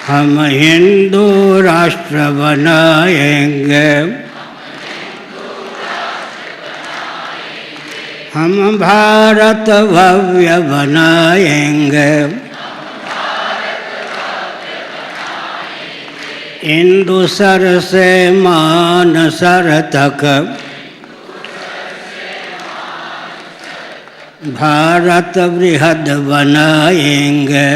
हम हिंदू राष्ट्र बनाएंगे, हम भारत भव्य बनाएंगे, इंदु सर से मानसर तक भारत बृहद बनाएंगे।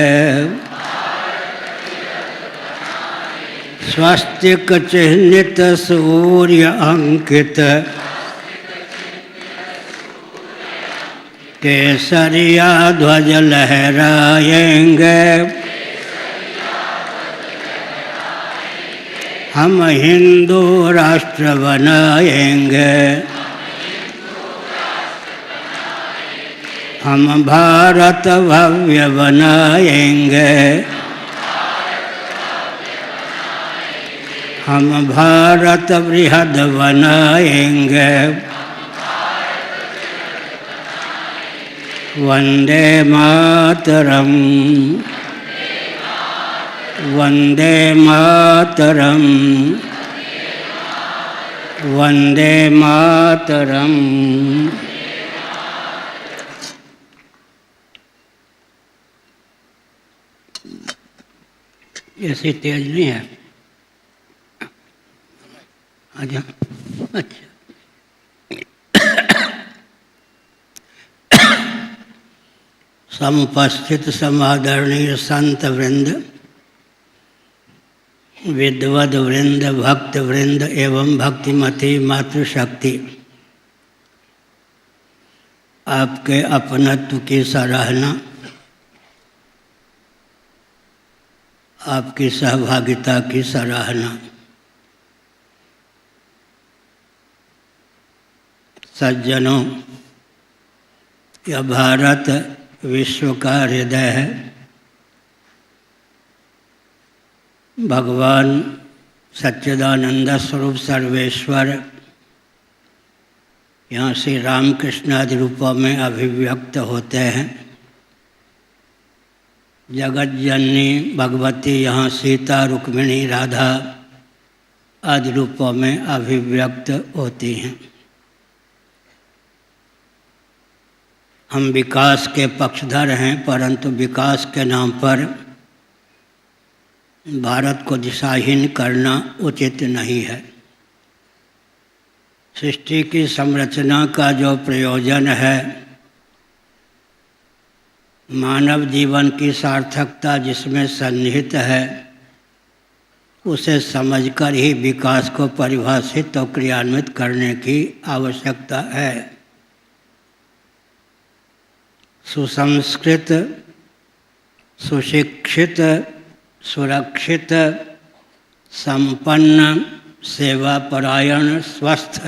स्वस्तिक चिह्नित सूर्य अंकित केसरिया ध्वज लहराएंगे, हम हिंदू राष्ट्र बनाएंगे, हम भारत भव्य बनाएंगे, हम भारत बृहद बनाएंगे। वंदे मातरम, वंदे मातरम, वंदे मातरम। ऐसी तेज नहीं है। अच्छा, समुपस्थित समादरणीय संत वृंद, विद्वद वृंद, भक्त वृंद एवं भक्तिमती मातृशक्ति, आपके अपनत्व की सराहना, आपकी सहभागिता की सराहना। सज्जनों, यह भारत विश्व का हृदय है। भगवान सच्चिदानंद स्वरूप सर्वेश्वर यहाँ श्री रामकृष्ण आदि रूपों में अभिव्यक्त होते हैं। जगत जननी भगवती यहाँ सीता, रुक्मिणी, राधा आदि रूपों में अभिव्यक्त होती हैं। हम विकास के पक्षधर हैं, परंतु विकास के नाम पर भारत को दिशाहीन करना उचित नहीं है। सृष्टि की संरचना का जो प्रयोजन है, मानव जीवन की सार्थकता जिसमें सन्निहित है, उसे समझकर ही विकास को परिभाषित और क्रियान्वित करने की आवश्यकता है। सुसंस्कृत, सुशिक्षित, सुरक्षित, संपन्न, सेवापरायण, स्वस्थ,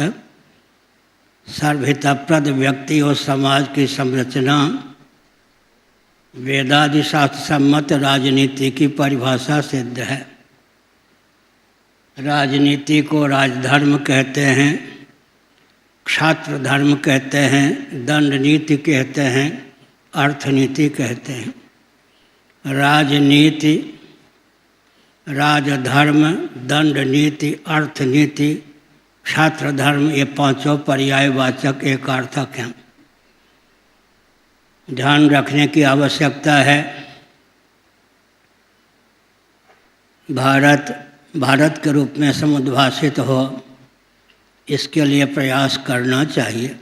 सर्वहितप्रद व्यक्ति और समाज की संरचना वेदादि शास्त्र सम्मत राजनीति की परिभाषा सिद्ध है। राजनीति को राजधर्म कहते हैं, क्षात्र धर्म कहते हैं, दंड नीति कहते हैं, अर्थनीति कहते हैं। राजनीति, राजधर्म, दंड नीति, अर्थनीति, क्षात्र धर्म, ये पांचों पर्यायवाचक एकार्थक हैं। ध्यान रखने की आवश्यकता है। भारत के रूप में समुद्भाषित हो, इसके लिए प्रयास करना चाहिए।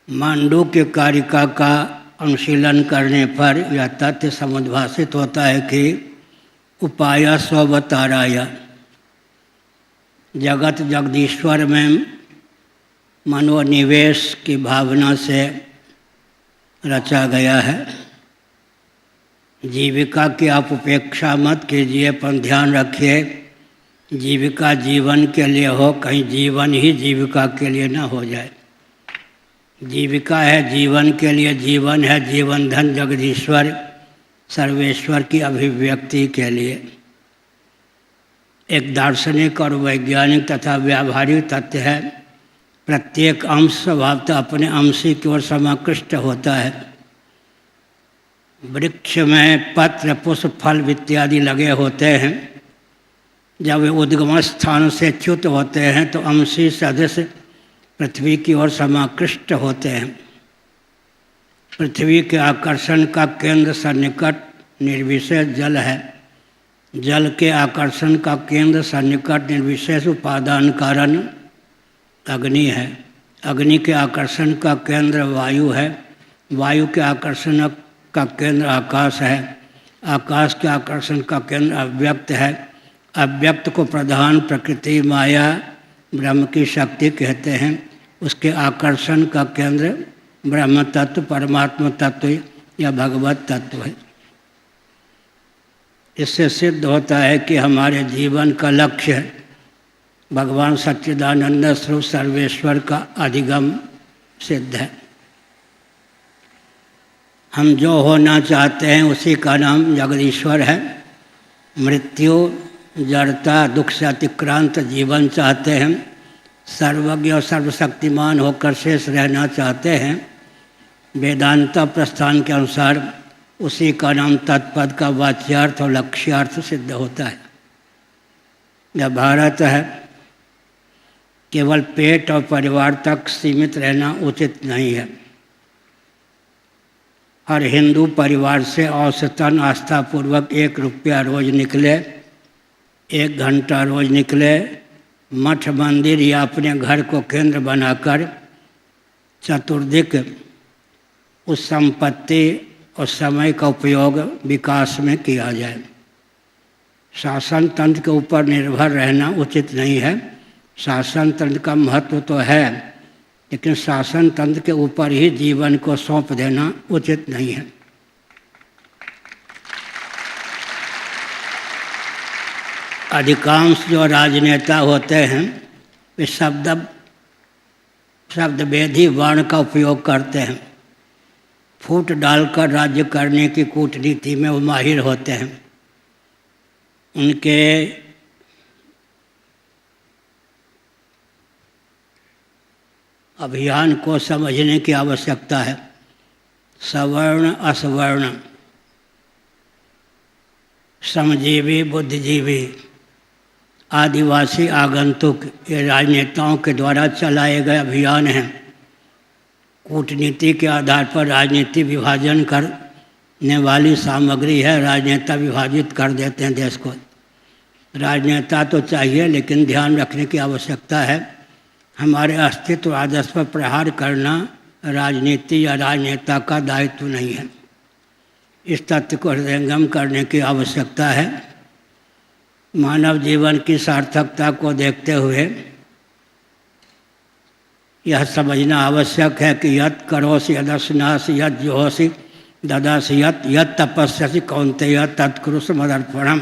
मांडूक्य कारिका का अनुशीलन करने पर यह तथ्य समुद्भाषित होता है कि उपाय स्ववताराय, जगत जगदीश्वर में मनोनिवेश की भावना से रचा गया है। जीविका की आप उपेक्षा मत कीजिए, पर ध्यान रखिए जीविका जीवन के लिए हो, कहीं जीवन ही जीविका के लिए न हो जाए। जीविका है जीवन के लिए, जीवन है जीवन धन जगदीश्वर सर्वेश्वर की अभिव्यक्ति के लिए। एक दार्शनिक और वैज्ञानिक तथा व्यावहारिक तथ्य है, प्रत्येक अंश स्वभावतः अपने अंशी की ओर समाकृष्ट होता है। वृक्ष में पत्र पुष्प फल इत्यादि लगे होते हैं, जब वे उद्गम स्थान से च्युत होते हैं तो अंशी सदृश पृथ्वी की ओर समाकृष्ट होते हैं। पृथ्वी के आकर्षण का केंद्र सन्निकट निर्विशेष जल है। जल के आकर्षण का केंद्र सन्निकट निर्विशेष उपादान कारण अग्नि है। अग्नि के आकर्षण का केंद्र वायु है। वायु के आकर्षण का केंद्र आकाश है। आकाश के आकर्षण का केंद्र अव्यक्त है। अव्यक्त को प्रधान प्रकृति माया ब्रह्म की शक्ति कहते हैं। उसके आकर्षण का केंद्र ब्रह्म तत्व, परमात्मा तत्व या भगवत तत्व है। इससे सिद्ध होता है कि हमारे जीवन का लक्ष्य भगवान सच्चिदानंद स्वरूप सर्वेश्वर का अधिगम सिद्ध है। हम जो होना चाहते हैं उसी का नाम जगदीश्वर है। मृत्यु, जड़ता, दुख से अतिक्रांत जीवन चाहते हैं। सर्वज्ञ और सर्वशक्तिमान होकर शेष रहना चाहते हैं। वेदांत प्रस्थान के अनुसार उसी का नाम तत्पद का वाच्यार्थ और लक्ष्यार्थ सिद्ध होता है। यह भारत है, केवल पेट और परिवार तक सीमित रहना उचित नहीं है। हर हिंदू परिवार से औसतन आस्थापूर्वक 1 रुपया रोज निकले, 1 घंटा रोज निकले, मठ मंदिर या अपने घर को केंद्र बनाकर चतुर्दिक उस संपत्ति और समय का उपयोग विकास में किया जाए। शासन तंत्र के ऊपर निर्भर रहना उचित नहीं है। शासन तंत्र का महत्व तो है, लेकिन शासन तंत्र के ऊपर ही जीवन को सौंप देना उचित नहीं है। अधिकांश जो राजनेता होते हैं वे शब्दभेदी वर्ण का उपयोग करते हैं। फूट डालकर राज्य करने की कूटनीति में वो माहिर होते हैं। उनके अभियान को समझने की आवश्यकता है। सवर्ण असवर्ण, श्रमजीवी बुद्धिजीवी, आदिवासी आगंतुक, ये राजनेताओं के द्वारा चलाए गए अभियान हैं। कूटनीति के आधार पर राजनीति विभाजन करने वाली सामग्री है। राजनेता विभाजित कर देते हैं देश को। राजनेता तो चाहिए, लेकिन ध्यान रखने की आवश्यकता है। हमारे अस्तित्व आदर्श पर प्रहार करना राजनीति या राजनेता का दायित्व नहीं है। इस तथ्य को हृदयंगम करने की आवश्यकता है। मानव जीवन की सार्थकता को देखते हुए यह समझना आवश्यक है कि यत् करोसि यदश्नासि यत् जुहोसि ददासि यत् तपस्यसि कौन्तेय तत्कुरुषु मदर्पणम्।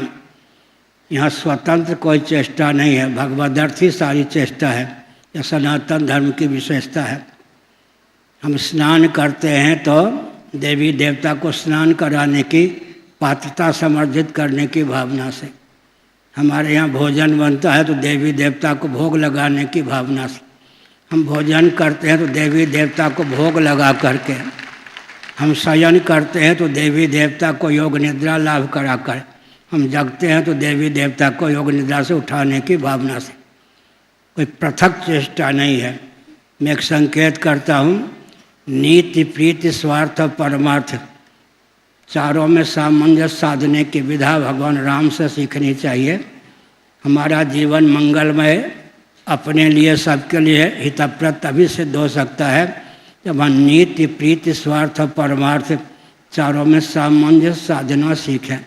यहाँ स्वतंत्र कोई चेष्टा नहीं है, भगवदर्थ ही सारी चेष्टा है। यह सनातन धर्म की विशेषता है। हम स्नान करते हैं तो देवी देवता को स्नान कराने की पात्रता समर्जित करने की भावना से। हमारे यहाँ भोजन बनता है तो देवी देवता को भोग लगाने की भावना से। हम भोजन करते हैं तो देवी देवता को भोग लगा करके। हम शयन करते हैं तो देवी देवता को योग निद्रा लाभ कराकर। हम जगते हैं तो देवी देवता को योग निद्रा से उठाने की भावना से। कोई पृथक चेष्टा नहीं है। मैं एक संकेत करता हूँ, नीति प्रीति स्वार्थ और परमार्थ चारों में सामंजस्य साधने की विधा भगवान राम से सीखनी चाहिए। हमारा जीवन मंगलमय, अपने लिए सबके लिए हितप्रद तभी सिद्ध हो सकता है जब हम नीति प्रीति स्वार्थ और परमार्थ चारों में सामंजस्य साधना सीखें।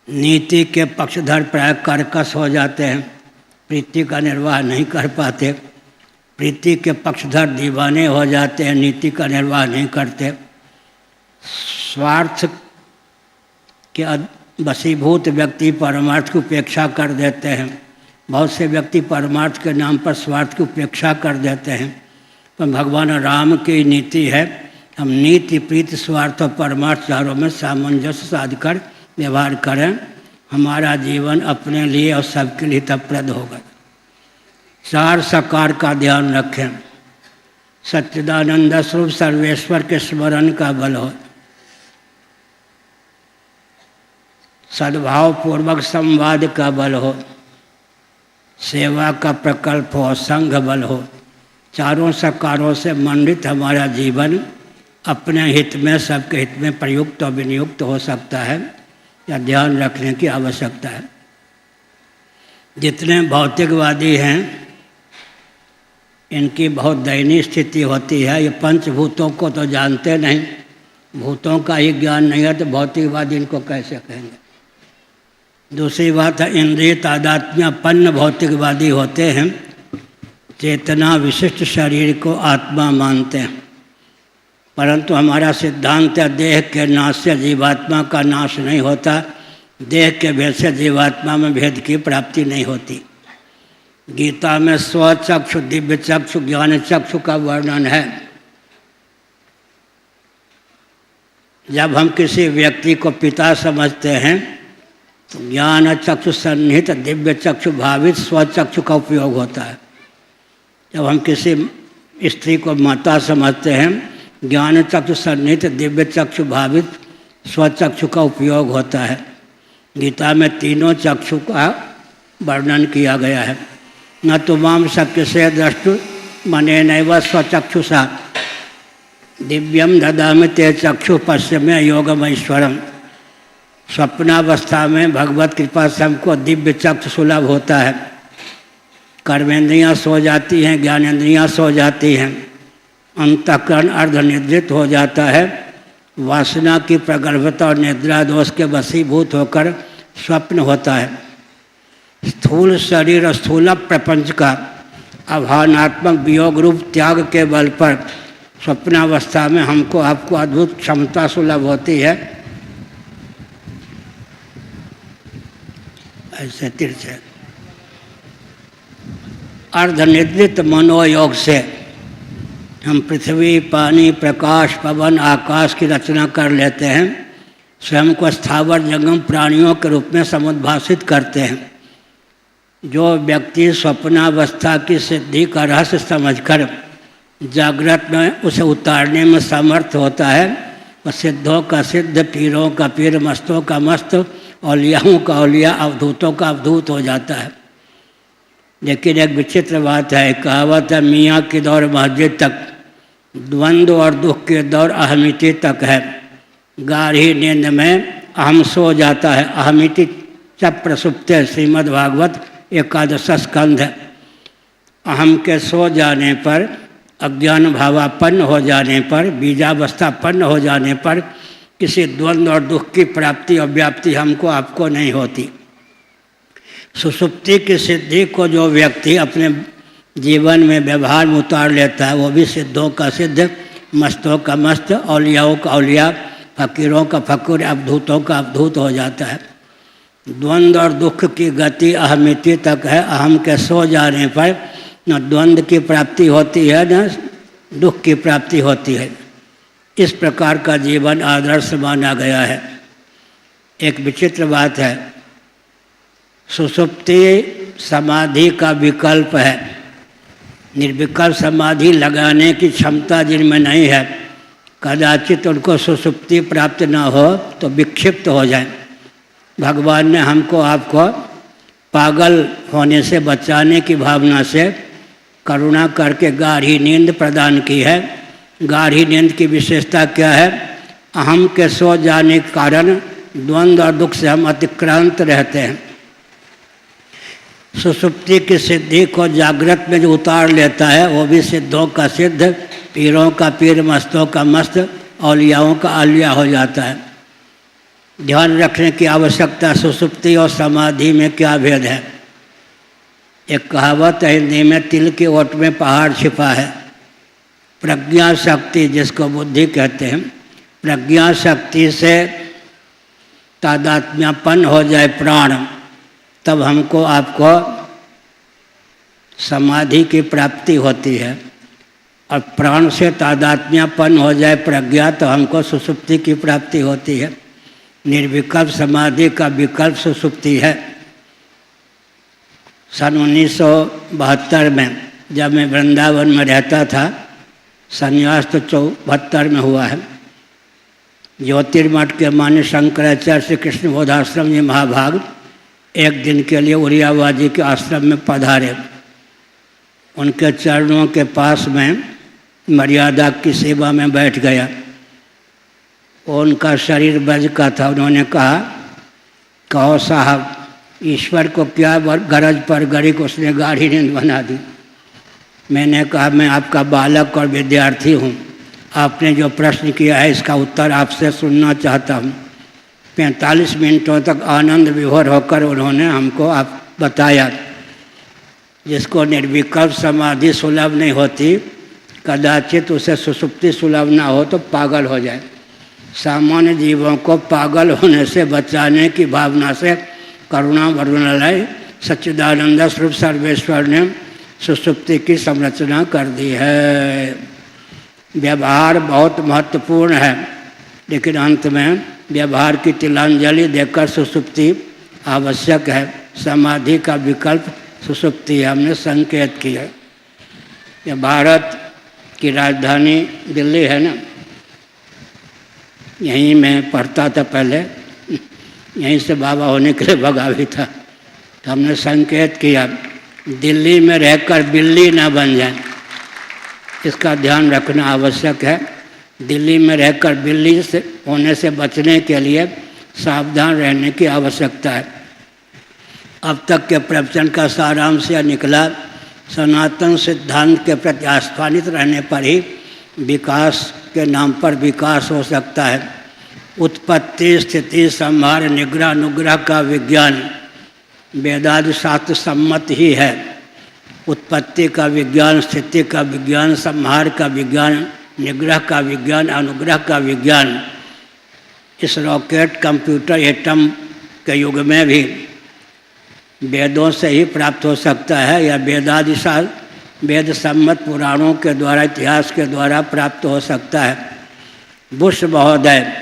नीति के पक्षधर प्राय कर्कश हो जाते हैं, प्रीति का निर्वाह नहीं कर पाते। प्रीति के पक्षधर दीवाने हो जाते हैं, नीति का निर्वाह नहीं करते। स्वार्थ के वशीभूत व्यक्ति परमार्थ की उपेक्षा कर देते हैं। बहुत से व्यक्ति परमार्थ के नाम पर स्वार्थ की उपेक्षा कर देते हैं। पर भगवान राम की नीति है, हम नीति प्रीति स्वार्थ और परमार्थ चारों में सामंजस्य साध कर व्यवहार करें। हमारा जीवन अपने लिए और सबके लिए हितप्रद होगा। 4 सकार का ध्यान रखें। सच्चिदानंद स्वरूप सर्वेश्वर के स्मरण का बल हो। सद्भाव पूर्वक संवाद का बल हो, सेवा का प्रकल्प हो, संघ बल हो, चारों सकारों से मंडित हमारा जीवन अपने हित में, सबके हित में प्रयुक्त और विनियुक्त हो सकता है, या ध्यान रखने की आवश्यकता है। जितने भौतिकवादी हैं इनकी बहुत दयनीय स्थिति होती है। ये पंचभूतों को तो जानते नहीं, भूतों का ही ज्ञान नहीं है तो भौतिकवादी इनको कैसे कहेंगे। दूसरी बात है, इंद्रिय तादात्म्यपन्न भौतिकवादी होते हैं, चेतना विशिष्ट शरीर को आत्मा मानते हैं, परंतु हमारा सिद्धांत है देह के नाश से जीवात्मा का नाश नहीं होता, देह के भेद से जीवात्मा में भेद की प्राप्ति नहीं होती। गीता में स्वचक्षु, दिव्य चक्षु, ज्ञान चक्षु का वर्णन है। जब हम किसी व्यक्ति को पिता समझते हैं तो ज्ञान चक्षु सन्निहित दिव्य चक्षु भावित स्वचक्षु का उपयोग होता है। जब हम किसी स्त्री को माता समझते हैं, ज्ञान चक्षु सन्निहित दिव्य चक्षु भावित स्वचक्षु का उपयोग होता है। गीता में तीनों चक्षु का वर्णन किया गया है। न तुमाम शक्य से द्रष्टु मने नैव स्वचक्षुषा दिव्यम ददामि ते चक्षु पश्चिमे योगमैश्वरम। स्वप्नावस्था में भगवत कृपा से हमको दिव्य चक्षु सुलभ होता है। कर्मेंद्रियाँ सो जाती हैं, ज्ञानेंद्रियाँ सो जाती हैं, अंतःकरण अर्धनिद्रित हो जाता है, वासना की प्रगल्भता और निद्रा दोष के वशीभूत होकर स्वप्न होता है। स्थूल शरीर और स्थूल प्रपंच का आभानात्मक वियोग रूप त्याग के बल पर स्वप्नावस्था में हमको आपको अद्भुत क्षमता सुलभ होती है। ऐसे तिरछे अर्धनिद्रित मनोयोग से हम पृथ्वी, पानी, प्रकाश, पवन, आकाश की रचना कर लेते हैं, स्वयं को स्थावर जंगम प्राणियों के रूप में समुद्भाषित करते हैं। जो व्यक्ति स्वप्नावस्था की सिद्धि का रहस्य समझकर जागृत में उसे उतारने में समर्थ होता है, वह सिद्धों का सिद्ध, पीरों का पीर, मस्तों का मस्त, औलियाओं का औलिया, अवधूतों का अवधूत हो जाता है। लेकिन एक विचित्र बात है, कहावत है मियाँ की दौर मस्जिद तक, द्वंद्व और दुख के दौर अहमिति तक है। गाढ़ी नींद में अहम सो जाता है। अहमिति च प्रसुप्ते श्रीमद्भागवत एकादश स्कंध है। अहम के सो जाने पर, अज्ञान भावापन्न हो जाने पर, बीजावस्थापन्न हो जाने पर किसी द्वंद्व और दुख की प्राप्ति और व्याप्ति हमको आपको नहीं होती। सुषुप्ति की सिद्धि को जो व्यक्ति अपने जीवन में व्यवहार में उतार लेता है, वो भी सिद्धों का सिद्ध, मस्तों का मस्त, औलियाओं का औलिया, फकीरों का फकीर, अवधूतों का अवधूत हो जाता है। द्वंद्व और दुख की गति अहमिति तक है। अहम के सो जाने पर न द्वंद्व की प्राप्ति होती है न दुख की प्राप्ति होती है। इस प्रकार का जीवन आदर्श माना गया है। एक विचित्र बात है, सुषुप्ति समाधि का विकल्प है। निर्विकल्प समाधि लगाने की क्षमता जिनमें नहीं है, कदाचित उनको सुषुप्ति प्राप्त न हो तो विक्षिप्त हो जाए। भगवान ने हमको आपको पागल होने से बचाने की भावना से करुणा करके गाढ़ी नींद प्रदान की है। गाढ़ी नींद की विशेषता क्या है? अहम के सो जाने के कारण द्वंद्व और दुख से हम अतिक्रांत रहते हैं। सुषुप्ति की सिद्धि को जागृत में जो उतार लेता है वो भी सिद्धों का सिद्ध, पीरों का पीर, मस्तों का मस्त, औलियाओं का औलिया हो जाता है। ध्यान रखने की आवश्यकता, सुषुप्ति और समाधि में क्या भेद है। एक कहावत है हिंदी में, तिल के ओट में पहाड़ छिपा है। प्रज्ञा शक्ति जिसको बुद्धि कहते हैं, प्रज्ञा शक्ति से तादात्म्यपन्न हो जाए प्राण, तब हमको आपको समाधि की प्राप्ति होती है। और प्राण से तादात्म्यपन्न हो जाए प्रज्ञा तो हमको सुषुप्ति की प्राप्ति होती है। निर्विकल्प समाधि का विकल्प सुषुप्ति है। सन 1972 में जब मैं वृंदावन में रहता था, संन्यास तो 72 में हुआ है, ज्योतिर्मठ के मान्य शंकराचार्य श्री कृष्ण बोधाश्रम जी महाभाग एक दिन के लिए उरियाबाजी के आश्रम में पधारे। उनके चरणों के पास में मर्यादा की सेवा में बैठ गया। उनका शरीर ब्रज का था। उन्होंने कहा, कहो साहब, ईश्वर को क्या गरज पर गरी को उसने गाढ़ी नींद बना दी। मैंने कहा, मैं आपका बालक और विद्यार्थी हूँ। आपने जो प्रश्न किया है इसका उत्तर आपसे सुनना चाहता हूँ। 45 मिनटों तक आनंद विभोर होकर उन्होंने हमको आप बताया। जिसको निर्विकल्प समाधि सुलभ नहीं होती, कदाचित उसे सुषुप्ति सुलभ ना हो तो पागल हो जाए। सामान्य जीवों को पागल होने से बचाने की भावना से करुणा वरुणालय सच्चिदानंद स्वरूप सर्वेश्वर ने सुषुप्ति की संरचना कर दी है। व्यवहार बहुत महत्वपूर्ण है, लेकिन अंत में व्यवहार की तिलांजलि देकर सुषुप्ति आवश्यक है। समाधि का विकल्प सुषुप्ति हमने संकेत किया। यह भारत की राजधानी दिल्ली है ना, यहीं मैं पढ़ता था पहले, यहीं से बाबा होने के लिए भगा भी था। तो हमने संकेत किया दिल्ली में रहकर बिल्ली ना बन जाए, इसका ध्यान रखना आवश्यक है। दिल्ली में रहकर बिल्ली से होने से बचने के लिए सावधान रहने की आवश्यकता है। अब तक के प्रवचन का सारांश यह निकला, सनातन सिद्धांत के प्रति आस्थानित रहने पर ही विकास के नाम पर विकास हो सकता है। उत्पत्ति, स्थिति, संहार, निग्रह, अनुग्रह का विज्ञान वेदादि शास्त्र सम्मत ही है। उत्पत्ति का विज्ञान, स्थिति का विज्ञान, संहार का विज्ञान, निग्रह का विज्ञान, अनुग्रह का विज्ञान इस रॉकेट, कंप्यूटर, एटम के युग में भी वेदों से ही प्राप्त हो सकता है, या वेदादि वेद सम्मत पुराणों के द्वारा, इतिहास के द्वारा प्राप्त हो सकता है। बुश महोदय,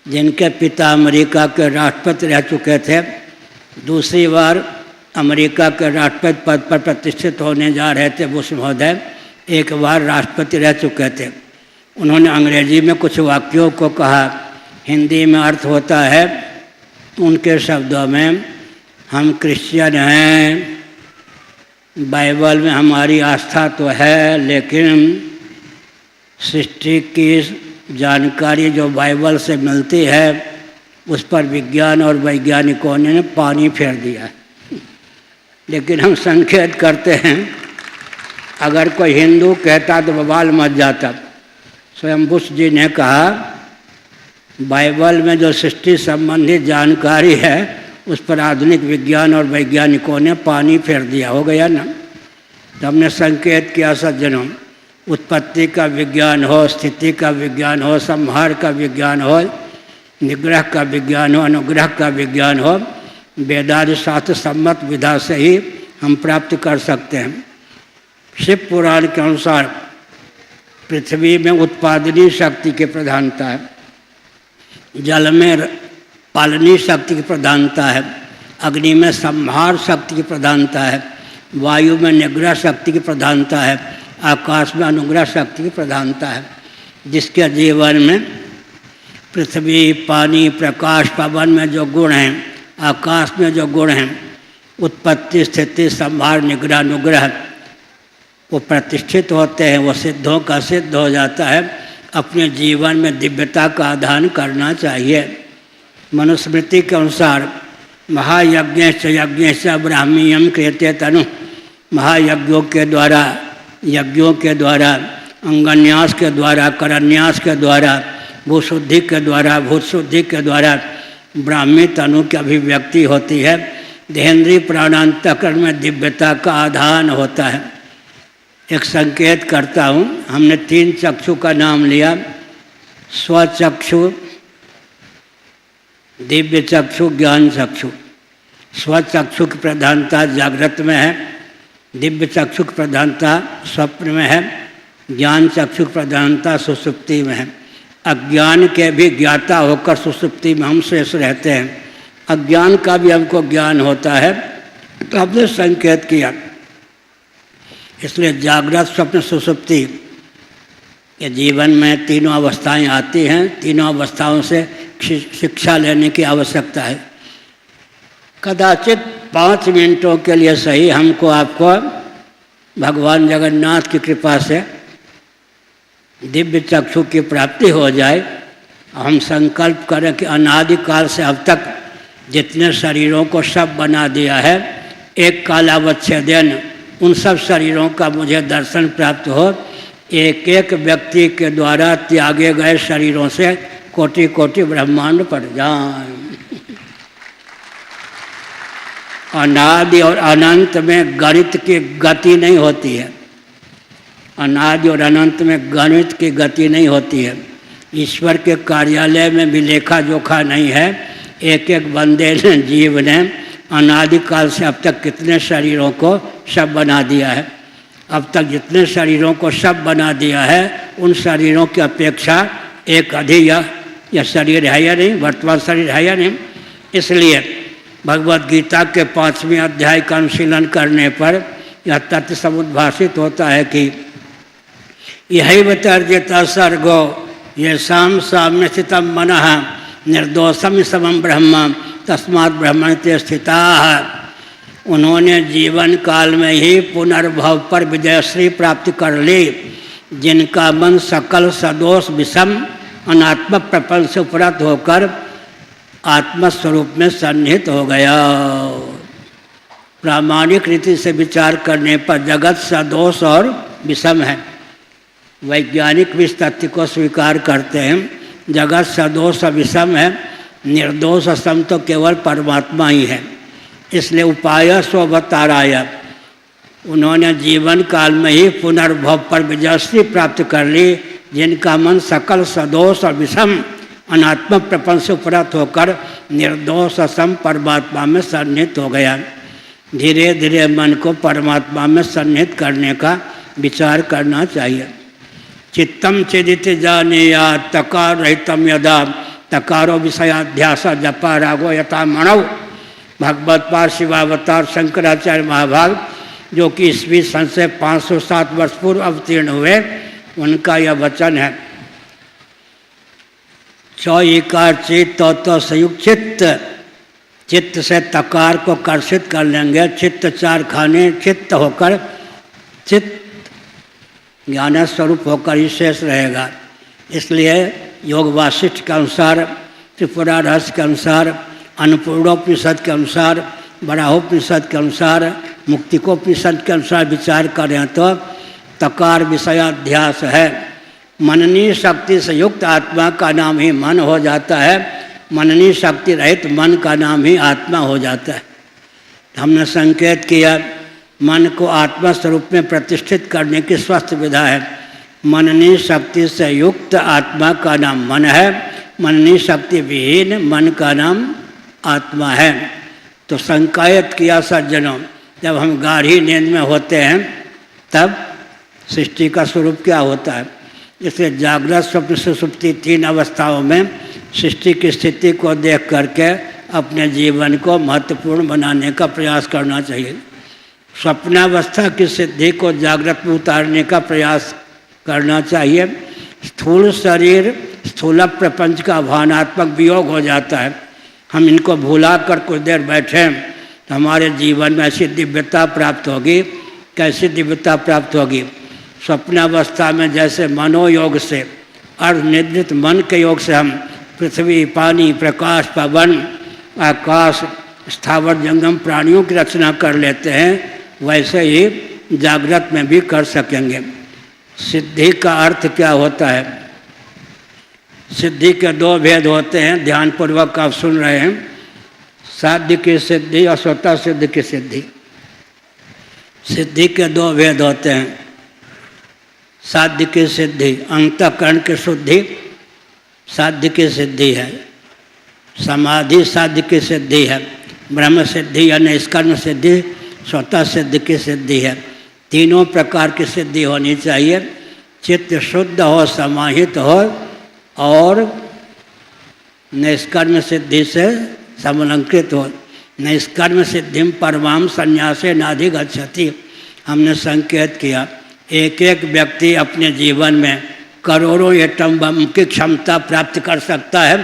जिनके पिता अमेरिका के राष्ट्रपति रह चुके थे, दूसरी बार अमेरिका के राष्ट्रपति पद पर प्रतिष्ठित होने जा रहे थे। बुश महोदय एक बार राष्ट्रपति रह चुके थे। उन्होंने अंग्रेजी में कुछ वाक्यों को कहा, हिंदी में अर्थ होता है उनके शब्दों में, हम क्रिश्चियन हैं, बाइबल में हमारी आस्था तो है, लेकिन सृष्टि की जानकारी जो बाइबल से मिलती है उस पर विज्ञान और वैज्ञानिकों ने पानी फेर दिया। लेकिन हम संकेत करते हैं, अगर कोई हिंदू कहता तो बवाल मच जाता। स्वयं बुश जी ने कहा, बाइबल में जो सृष्टि संबंधी जानकारी है उस पर आधुनिक विज्ञान और वैज्ञानिकों ने पानी फेर दिया। हो गया ना। तो हमने संकेत किया सज्जनों, उत्पत्ति का विज्ञान हो, स्थिति का विज्ञान हो, संहार का विज्ञान हो, निग्रह का विज्ञान हो, अनुग्रह का विज्ञान हो, वेदादि शास्त्र सम्मत विधा से ही हम प्राप्त कर सकते हैं। शिव पुराण के अनुसार पृथ्वी में उत्पादनी शक्ति की प्रधानता है, जल में पालनी शक्ति की प्रधानता है, अग्नि में संहार शक्ति की प्रधानता है, वायु में निग्रह शक्ति की प्रधानता है, आकाश में अनुग्रह शक्ति की प्रधानता है। जिसके जीवन में पृथ्वी, पानी, प्रकाश, पवन में जो गुण हैं, आकाश में जो गुण हैं, उत्पत्ति, स्थिति, संहार, निग्रह, अनुग्रह, वो प्रतिष्ठित होते हैं, वो सिद्धों का सिद्ध हो जाता है। अपने जीवन में दिव्यता का आधान करना चाहिए। मनुस्मृति के अनुसार महायज्ञश्च यज्ञश्च ब्राह्मीयम क्रियते तनु, महायज्ञों के द्वारा, यज्ञों के द्वारा, अंगन्यास के द्वारा, करन्यास के द्वारा, भूशुद्धि के द्वारा, भूतशुद्धि के द्वारा ब्राह्मी तनु की अभिव्यक्ति होती है। देहेंद्रीय प्राणांतकरण में दिव्यता का आधान होता है। एक संकेत करता हूँ, हमने 3 चक्षु का नाम लिया, स्वचक्षु, दिव्य चक्षु, ज्ञान चक्षु। स्वचक्षु की प्रधानता जागृत में है, दिव्य चक्षु की प्रधानता स्वप्न में है, ज्ञान चक्षु की प्रधानता सुषुप्ति में है। अज्ञान के भी ज्ञाता होकर सुषुप्ति में हम शेष रहते हैं। अज्ञान का भी हमको ज्ञान होता है, तो हमने संकेत किया। इसलिए जागृत, स्वप्न, सुषुप्ति कि जीवन में तीनों अवस्थाएं आती हैं, तीनों अवस्थाओं से शिक्षा लेने की आवश्यकता है। कदाचित 5 मिनटों के लिए सही हमको आपको भगवान जगन्नाथ की कृपा से दिव्य चक्षु की प्राप्ति हो जाए। हम संकल्प करें कि अनादिकाल से अब तक जितने शरीरों को सब बना दिया है, एक कालावच्छेदन उन सब शरीरों का मुझे दर्शन प्राप्त हो। एक एक व्यक्ति के द्वारा त्यागे गए शरीरों से कोटि कोटि ब्रह्मांड पड़ जाए। अनादि और अनंत में गणित की गति नहीं होती है। अनादि और अनंत में गणित की गति नहीं होती है। ईश्वर के कार्यालय में भी लेखा जोखा नहीं है। एक एक बंदे ने, जीव ने अनादिकाल से अब तक कितने शरीरों को सब बना दिया है। अब तक जितने शरीरों को सब बना दिया है, उन शरीरों की अपेक्षा एक अधिक यह शरीर है या नहीं, वर्तमान शरीर है या नहीं। इसलिए भगवद गीता के 5वें अध्याय का अनुशीलन करने पर यह तथ्य समुद्भाषित होता है कि यही वितर्जित सर्गो ये शाम साम्य स्थितम मनः निर्दोषम समम ब्रह्म तस्मात् ब्रह्मण ते स्थिता। उन्होंने जीवन काल में ही पुनर्भव पर विजयश्री प्राप्ति कर ली, जिनका मन सकल सदोष विषम अनात्म प्रपंच से उपरत होकर आत्मस्वरूप में सन्निहित हो गया। प्रामाणिक रीति से विचार करने पर जगत सदोष और विषम है। वैज्ञानिक भी इस तथ्य को स्वीकार करते हैं, जगत सदोष और विषम है, निर्दोष असम तो केवल परमात्मा ही है। इसलिए उपाय स्ववताराय उन्होंने जीवन काल में ही पुनर्भव पर विजयश्री प्राप्त कर ली, जिनका मन सकल सदोष और विषम अनात्म प्रपंच से उपरत होकर निर्दोष असम परमात्मा में सन्निहित हो गया। धीरे धीरे मन को परमात्मा में सन्निहित करने का विचार करना चाहिए। चित्तम चेदित जानेया तकार रहितम यदा तकारो विषयाध्यास जपा रागो यथा मणव। भगवत पाद शिवावतार शंकराचार्य महाभाग जो कि ईस्वी सन से 507 वर्ष पूर्व अवतीर्ण हुए, उनका यह वचन है। चौकार चित्त तो संयुक्त चित्त, चित्त से तकार को कर्षित कर लेंगे, चित्त 4 खाने चित्त होकर चित्त ज्ञान स्वरूप होकर ही शेष रहेगा। इसलिए योग वासिष्ठ के अनुसार, त्रिपुरा रहस्य के अनुसार, अन्नपूर्णोपनिषद के अनुसार, बराहोपनिषद के अनुसार, मुक्तिकोपनिषद के अनुसार विचार करें तो तकार विषयाध्यास है। मननी शक्ति से युक्त आत्मा का नाम ही मन हो जाता है, मननी शक्ति रहित मन का नाम ही आत्मा हो जाता है। हमने संकेत किया मन को आत्मा स्वरूप में प्रतिष्ठित करने की स्वस्थ विधा है। मननी शक्ति से युक्त आत्मा का नाम मन है, मननी शक्ति विहीन मन का नाम आत्मा है। तो संकायत किया सज्जनों, जब हम गाढ़ी नींद में होते हैं तब सृष्टि का स्वरूप क्या होता है। इसलिए जागृत स्वप्न सुषुप्ति 3 अवस्थाओं में सृष्टि की स्थिति को देख करके अपने जीवन को महत्वपूर्ण बनाने का प्रयास करना चाहिए। स्वप्नावस्था की सिद्धि को जागृत में उतारने का प्रयास करना चाहिए। स्थूल शरीर स्थूल प्रपंच का भावनात्मक वियोग हो जाता है। हम इनको भुला कर कुछ देर बैठें तो हमारे जीवन में ऐसी दिव्यता प्राप्त होगी। कैसी दिव्यता प्राप्त होगी? स्वप्नावस्था में जैसे मनोयोग से, अर्धनिद्रित मन के योग से हम पृथ्वी, पानी, प्रकाश, पवन, आकाश, स्थावर जंगम प्राणियों की रचना कर लेते हैं, वैसे ही जागृत में भी कर सकेंगे। सिद्धि का अर्थ क्या होता है? सिद्धि के 2 भेद होते हैं, ध्यानपूर्वक आप सुन रहे हैं। साध्य की सिद्धि और स्वतः सिद्ध की सिद्धि। सिद्धि के 2 भेद होते हैं। साध्य की सिद्धि अंतःकरण की शुद्धि साध्य की सिद्धि है। समाधि साध्य की सिद्धि है। ब्रह्म सिद्धि या निष्कर्म सिद्धि स्वतः सिद्ध की सिद्धि है। तीनों प्रकार की सिद्धि होनी चाहिए। चित्त शुद्ध हो, समाहित हो और निष्कर्म सिद्धि से समलंकृत हो। निष्कर्म सिद्धिम परमाम संन्यासे नाधिगच्छति। हमने संकेत किया एक एक व्यक्ति अपने जीवन में करोड़ों एटम बम की क्षमता प्राप्त कर सकता है,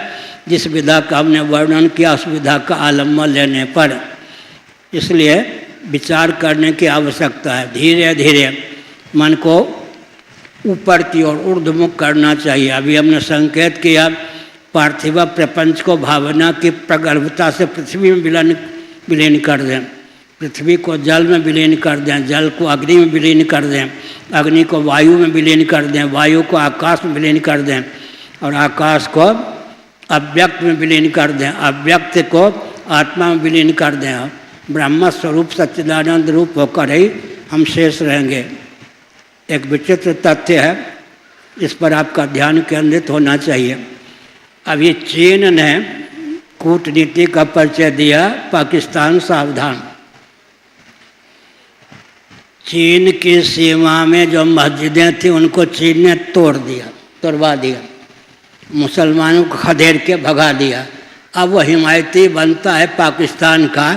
जिस विधा का हमने वर्णन किया उस विधा का आलम्बन लेने पर। इसलिए विचार करने की आवश्यकता है। धीरे धीरे मन को ऊपर की ओर ऊर्ध्वमुख करना चाहिए। अभी हमने संकेत किया पार्थिव प्रपंच को भावना की प्रगल्भता से पृथ्वी में विलीन कर दें, पृथ्वी को जल में विलीन कर दें, जल को अग्नि में विलीन कर दें, अग्नि को वायु में विलीन कर दें, वायु को आकाश में विलीन कर दें और आकाश को अव्यक्त में विलीन कर दें, अव्यक्त को आत्मा में विलीन कर दें। ब्रह्म स्वरूप सच्चिदानंद रूप होकर ही हम शेष रहेंगे। एक विचित्र तथ्य है, इस पर आपका ध्यान केंद्रित होना चाहिए। अभी चीन ने कूटनीति का परिचय दिया, पाकिस्तान सावधान। चीन की सीमा में जो मस्जिदें थी उनको चीन ने तोड़वा दिया, मुसलमानों को खदेड़ के भगा दिया। अब वो हिमायती बनता है पाकिस्तान का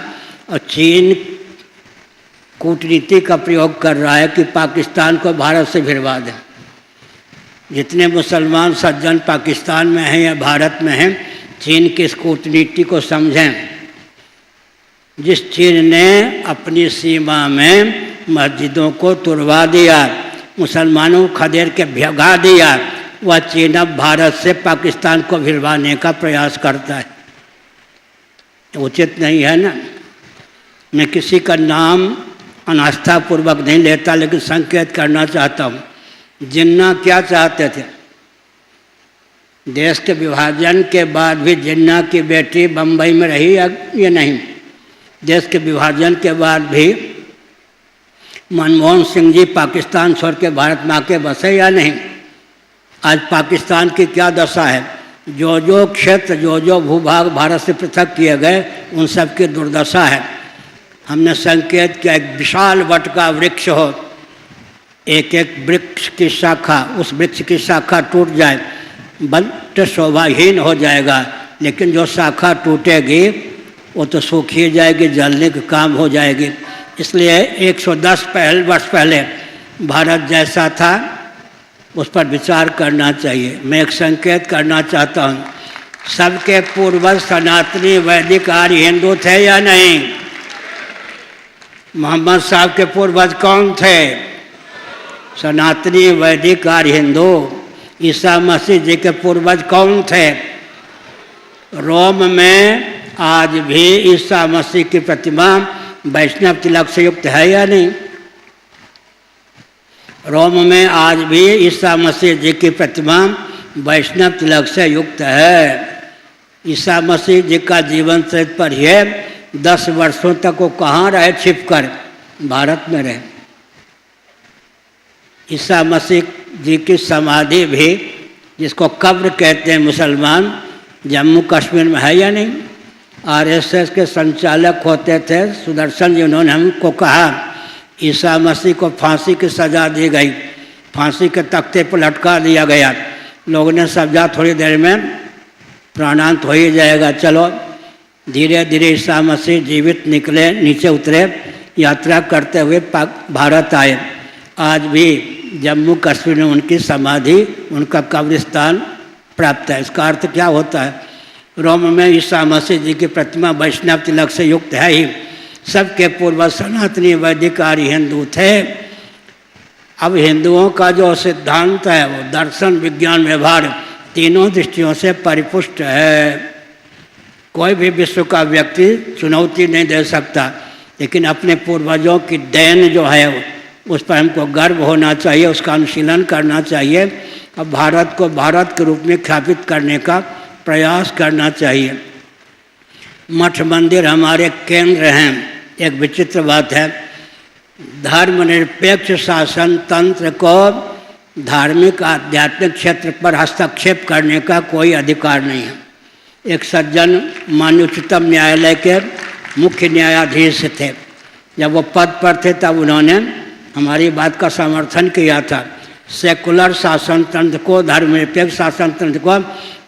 और चीन कूटनीति का प्रयोग कर रहा है कि पाकिस्तान को भारत से भिड़वा दें। जितने मुसलमान सज्जन पाकिस्तान में हैं या भारत में हैं, चीन की इस कूटनीति को समझें। जिस चीन ने अपनी सीमा में मस्जिदों को तुड़वा दिया, मुसलमानों को खदेड़ के भगा दिया, वह चीन अब भारत से पाकिस्तान को भिड़वाने का प्रयास करता है। उचित नहीं है ना। मैं किसी का नाम अनास्थापूर्वक नहीं लेता, लेकिन संकेत करना चाहता हूँ। जिन्ना क्या चाहते थे? देश के विभाजन के बाद भी जिन्ना की बेटी बम्बई में रही या नहीं? देश के विभाजन के बाद भी मनमोहन सिंह जी पाकिस्तान छोड़ के भारत में आके बसे या नहीं? आज पाकिस्तान की क्या दशा है? जो जो क्षेत्र, जो जो भूभाग भारत से पृथक किए गए, उन सब की दुर्दशा है। हमने संकेत किया एक विशाल वट का वृक्ष हो, एक एक वृक्ष की शाखा, उस वृक्ष की शाखा टूट जाए, बट शोभाहीन हो जाएगा। लेकिन जो शाखा टूटेगी वो तो सूखी जाएगी, जलने का काम हो जाएगी। इसलिए 110 वर्ष पहले भारत जैसा था उस पर विचार करना चाहिए। मैं एक संकेत करना चाहता हूँ, सबके पूर्वज सनातनी वैदिक आर्य हिंदू थे या नहीं? मोहम्मद साहब के पूर्वज कौन थे? सनातनी वैदिक आर्य हिंदू। ईसा मसीह जी के पूर्वज कौन थे? रोम में आज भी ईसा मसीह की प्रतिमा वैष्णव तिलक से युक्त है या नहीं? रोम में आज भी ईसा मसीह जी की प्रतिमा वैष्णव तिलक से युक्त है। ईसा मसीह जी का जीवन चरित्र पर है 10 वर्षों तक वो कहाँ रहे? छिपकर भारत में रहे। ईसा मसीह जी की समाधि भी, जिसको कब्र कहते हैं मुसलमान, जम्मू कश्मीर में है या नहीं? आरएसएस के संचालक होते थे सुदर्शन जी, उन्होंने हमको कहा ईसा मसीह को फांसी की सज़ा दी गई, फांसी के तख्ते पर लटका दिया गया। लोगों ने समझा थोड़ी देर में प्राणांत हो ही जाएगा, चलो। धीरे धीरे ईसा मसीह जीवित निकले, नीचे उतरे, यात्रा करते हुए भारत आए। आज भी जम्मू कश्मीर में उनकी समाधि, उनका कब्रिस्तान प्राप्त है। इसका अर्थ क्या होता है? रोम में ईसा मसीह जी की प्रतिमा वैष्णव तिलक से युक्त है ही। सबके पूर्वज सनातनी वैदिक आर्य हिंदू थे। अब हिंदुओं का जो सिद्धांत है वो दर्शन, विज्ञान, व्यवहार तीनों दृष्टियों से परिपुष्ट है। कोई भी विश्व का व्यक्ति चुनौती नहीं दे सकता, लेकिन अपने पूर्वजों की देन जो है उस पर हमको गर्व होना चाहिए, उसका अनुशीलन करना चाहिए। अब भारत को भारत के रूप में स्थापित करने का प्रयास करना चाहिए। मठ मंदिर हमारे केंद्र हैं। एक विचित्र बात है, धर्मनिरपेक्ष शासन तंत्र को धार्मिक आध्यात्मिक क्षेत्र पर हस्तक्षेप करने का कोई अधिकार नहीं है। एक सज्जन माननीय उच्चतम न्यायालय के मुख्य न्यायाधीश थे। जब वो पद पर थे तब उन्होंने हमारी बात का समर्थन किया था। सेकुलर शासन तंत्र को, धर्मनिरपेक्ष शासन तंत्र को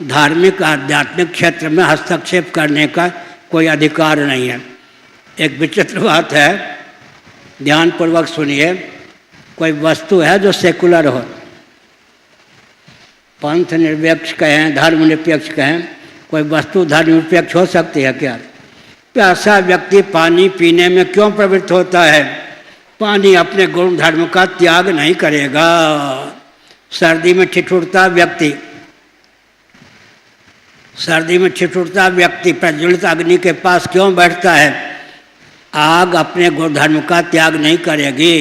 धार्मिक आध्यात्मिक क्षेत्र में हस्तक्षेप करने का कोई अधिकार नहीं है। एक विचित्र बात है, ध्यानपूर्वक सुनिए। कोई वस्तु है जो सेकुलर हो, पंथ निरपेक्ष कहें, धर्म निरपेक्ष कहें, कोई वस्तु धर्म निरपेक्ष हो सकती है क्या? प्यासा व्यक्ति पानी पीने में क्यों प्रवृत्त होता है? पानी अपने गुण धर्म का त्याग नहीं करेगा। सर्दी में ठिठुरता व्यक्ति प्रज्वलित अग्नि के पास क्यों बैठता है? आग अपने गुण धर्म का त्याग नहीं करेगी।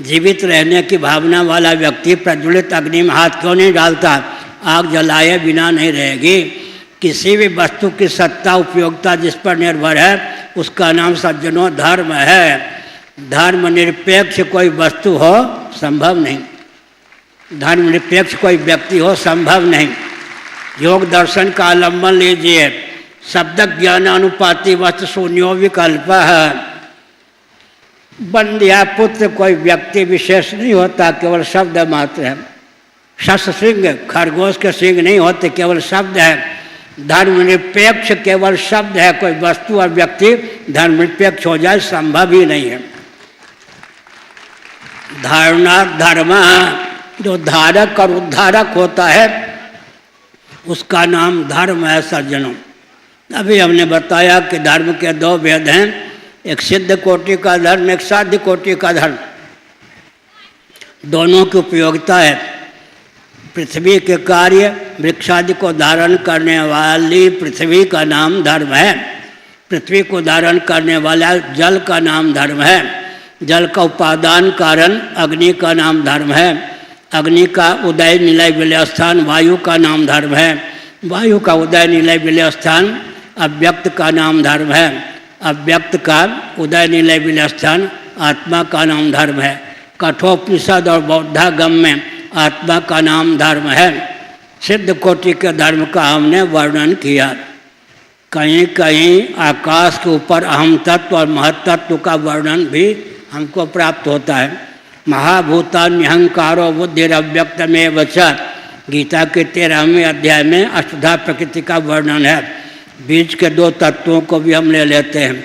जीवित रहने की भावना वाला व्यक्ति प्रज्वलित अग्नि में हाथ क्यों नहीं डालता? आग जलाए बिना नहीं रहेगी। किसी भी वस्तु की सत्ता उपयोगिता जिस पर निर्भर है उसका नाम सज्जनों धर्म है। धर्म निरपेक्ष कोई वस्तु हो संभव नहीं, धर्म निरपेक्ष कोई व्यक्ति हो संभव नहीं। योग दर्शन का आलम्बन लीजिए। शब्द ज्ञान अनुपाति वस्तु शून्यो विकल्प है। बंध्या पुत्र कोई व्यक्ति विशेष नहीं होता, केवल शब्द मात्र है। शस्त्र सिंह खरगोश के सिंह नहीं होते, केवल शब्द है। धर्म निरपेक्ष केवल शब्द है, कोई वस्तु और व्यक्ति धर्म निरपेक्ष हो जाए संभव ही नहीं है। धारणा धर्म, जो धारक और उद्धारक होता है उसका नाम धर्म है सज्जनों। अभी हमने बताया कि धर्म के दो भेद हैं, एक सिद्ध कोटि का धर्म, एक साध्य कोटि का धर्म। दोनों की उपयोगिता है। पृथ्वी के कार्य वृक्षादि को धारण करने वाली पृथ्वी का नाम धर्म है। पृथ्वी को धारण करने वाला जल का नाम धर्म है। जल का उपादान कारण अग्नि का नाम धर्म है। अग्नि का उदय निलय विलय स्थान वायु का नाम धर्म है। वायु का उदय निलय विलय स्थान अव्यक्त का नाम धर्म है। अव्यक्त का उदय निलय विलय स्थान आत्मा का नाम धर्म है। कठोपनिषद और बौद्धागम में आत्मा का नाम धर्म है। सिद्ध कोटि के धर्म का हमने वर्णन किया। कहीं कहीं आकाश के ऊपर अहम तत्व और महत्त्व का वर्णन भी हमको प्राप्त होता है। महाभूतान्यहंकारो बुद्धिरव्यक्तमेव च, गीता के 13वें अध्याय में अष्टधा प्रकृति का वर्णन है। बीच के दो तत्वों को भी हम ले लेते हैं।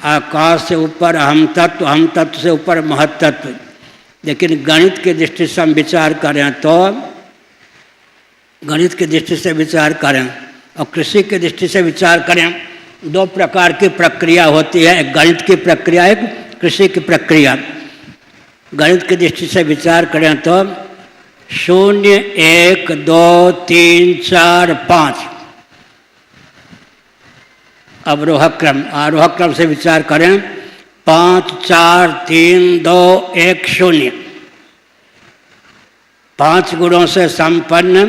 आकाश से ऊपर अहम तत्व से ऊपर महत्त्व। लेकिन गणित की दृष्टि से हम विचार करें तो गणित की दृष्टि से विचार करें और कृषि की दृष्टि से विचार करें, दो प्रकार की प्रक्रिया होती है, एक गणित की प्रक्रिया, एक कृषि की प्रक्रिया। गणित की दृष्टि से विचार करें तो 0 1 2 3 4 5 अवरोह क्रम। आरोह क्रम से विचार करें 5 4 3 2 1 0। 5 गुणों से संपन्न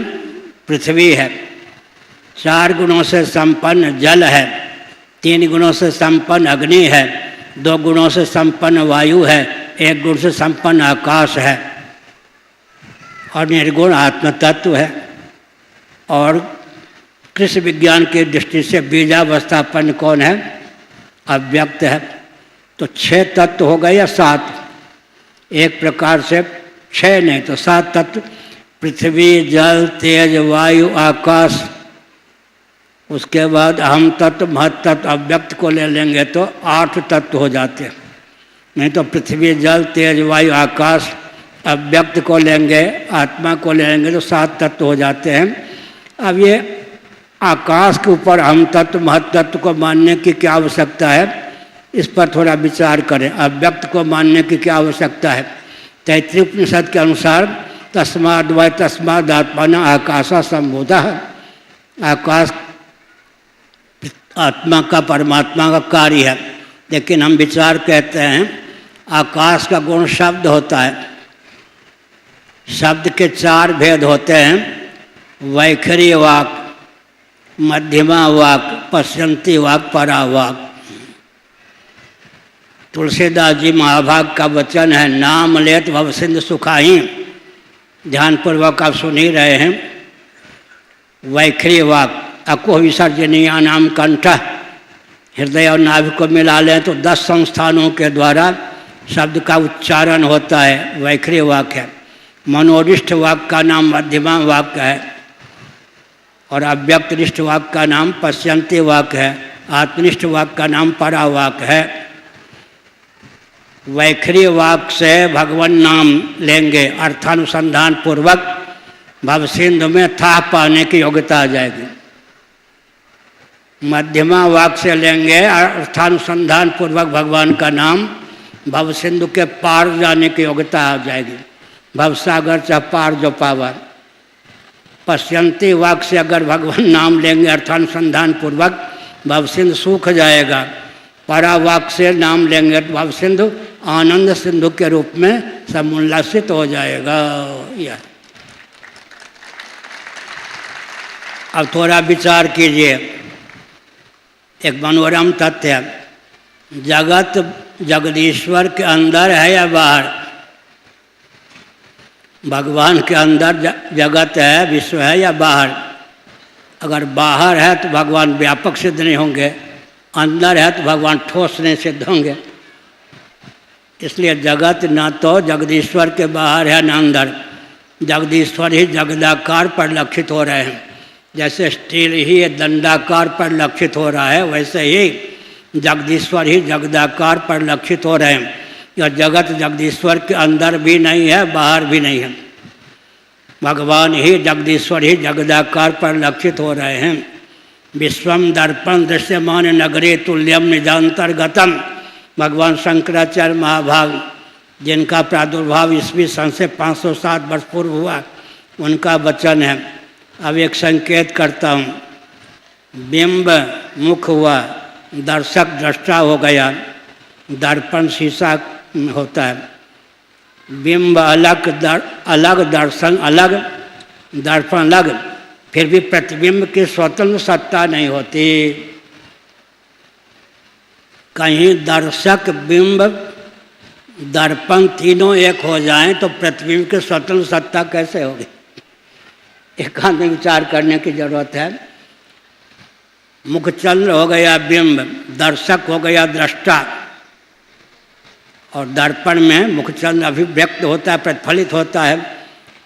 पृथ्वी है, 4 गुणों से संपन्न जल है, 3 गुणों से संपन्न अग्नि है, 2 गुणों से संपन्न वायु है, 1 गुण से संपन्न आकाश है और निर्गुण आत्म तत्व है। और कृषि विज्ञान की दृष्टि से बीजावस्थापन्न कौन है? अव्यक्त है। तो 6 तत्व हो गए या 7? एक प्रकार से 6 नहीं तो 7 तत्व। पृथ्वी जल तेज वायु आकाश, उसके बाद अहम तत्व महत्त्व अव्यक्त को ले लेंगे तो 8 तत्व हो जाते हैं। नहीं तो पृथ्वी जल तेज वायु आकाश अव्यक्त को लेंगे, आत्मा को ले लेंगे तो 7 तत्व हो जाते हैं। अब ये आकाश के ऊपर अहम तत्व महत्त्व को मानने की क्या आवश्यकता है, इस पर थोड़ा विचार करें। अव्यक्त को मानने की क्या आवश्यकता है? तैत्तिरीय उपनिषद के अनुसार तस्माद् वै तस्माद् आत्मना आकाशा संबोधः। आकाश आत्मा का परमात्मा का कार्य है। लेकिन हम विचार कहते हैं आकाश का गुण शब्द होता है। शब्द के 4 भेद होते हैं, वैखरी वाक, मध्यमा वाक, पश्यंती वाक, परावाक। तुलसीदास जी महाभाग का वचन है, नाम लेत भव सिंधु सुखाही। ध्यानपूर्वक आप सुन ही रहे हैं। वैखरी वाक, अको विसर्जनीय नाम कंठ, हृदय और नाभि को मिला लें तो 10 संस्थानों के द्वारा शब्द का उच्चारण होता है, वैखरी वाक है। मनोनिष्ठ वाक का नाम मध्यमा वाक है और अव्यक्तनिष्ठ वाक का नाम पश्यंती वाक है। आत्मनिष्ठ वाक का नाम परावाक है। वैखरी वाक से भगवान नाम लेंगे अर्थानुसंधान पूर्वक, भव सिंधु में था पाने की योग्यता आ जाएगी। मध्यमा वाक्य से लेंगे अर्थानुसंधान पूर्वक भगवान का नाम, भव सिंधु के पार जाने की योग्यता आ जाएगी। भव सागर से पार जो पावर। पश्यंती वाक्य से अगर भगवान नाम लेंगे अर्थानुसंधान पूर्वक, भव सिंधु सूख जाएगा। परा वाक्य से नाम लेंगे तो भव सिंधु आनंद सिंधु के रूप में सब उल्लासित हो जाएगा। यह अब थोड़ा विचार कीजिए। एक मनोरम तथ्य, जगत जगदीश्वर के अंदर है या बाहर? भगवान के अंदर जगत है, विश्व है या बाहर? अगर बाहर है तो भगवान व्यापक सिद्ध नहीं होंगे, अंदर है तो भगवान ठोस नहीं सिद्ध होंगे। इसलिए जगत न तो जगदीश्वर के बाहर है न अंदर, जगदीश्वर ही जगदाकार परिलक्षित हो रहे हैं। जैसे स्टील ही दंडाकार परिलक्षित हो रहा है, वैसे ही जगदीश्वर ही जगदाकार परिलक्षित हो रहे हैं। यह जगत जगदीश्वर के अंदर भी नहीं है, बाहर भी नहीं है। भगवान ही जगदीश्वर ही जगदाकार परिलक्षित हो रहे हैं। विश्वम दर्पण दृश्यमान नगरे तुल्यम निजांतर्गतम, भगवान शंकराचार्य महाभाग, जिनका प्रादुर्भाव ईस्वी सन से 507 वर्ष पूर्व हुआ, उनका वचन है। अब एक संकेत करता हूँ। बिंब मुख हुआ, दर्शक दृष्टा हो गया, दर्पण शीशा होता है। बिंब अलग दर्शन अलग, दर्पण अलग, फिर भी प्रतिबिंब की स्वतंत्र सत्ता नहीं होती। कहीं दर्शक बिंब दर्पण तीनों एक हो जाएं तो प्रतिबिंब की स्वतंत्र सत्ता कैसे होगी? एकांत में विचार करने की जरूरत है। मुखचंद्र हो गया बिंब, दर्शक हो गया दृष्टा, और दर्पण में मुखचंद्र अभिव्यक्त होता है, प्रतिफलित होता है।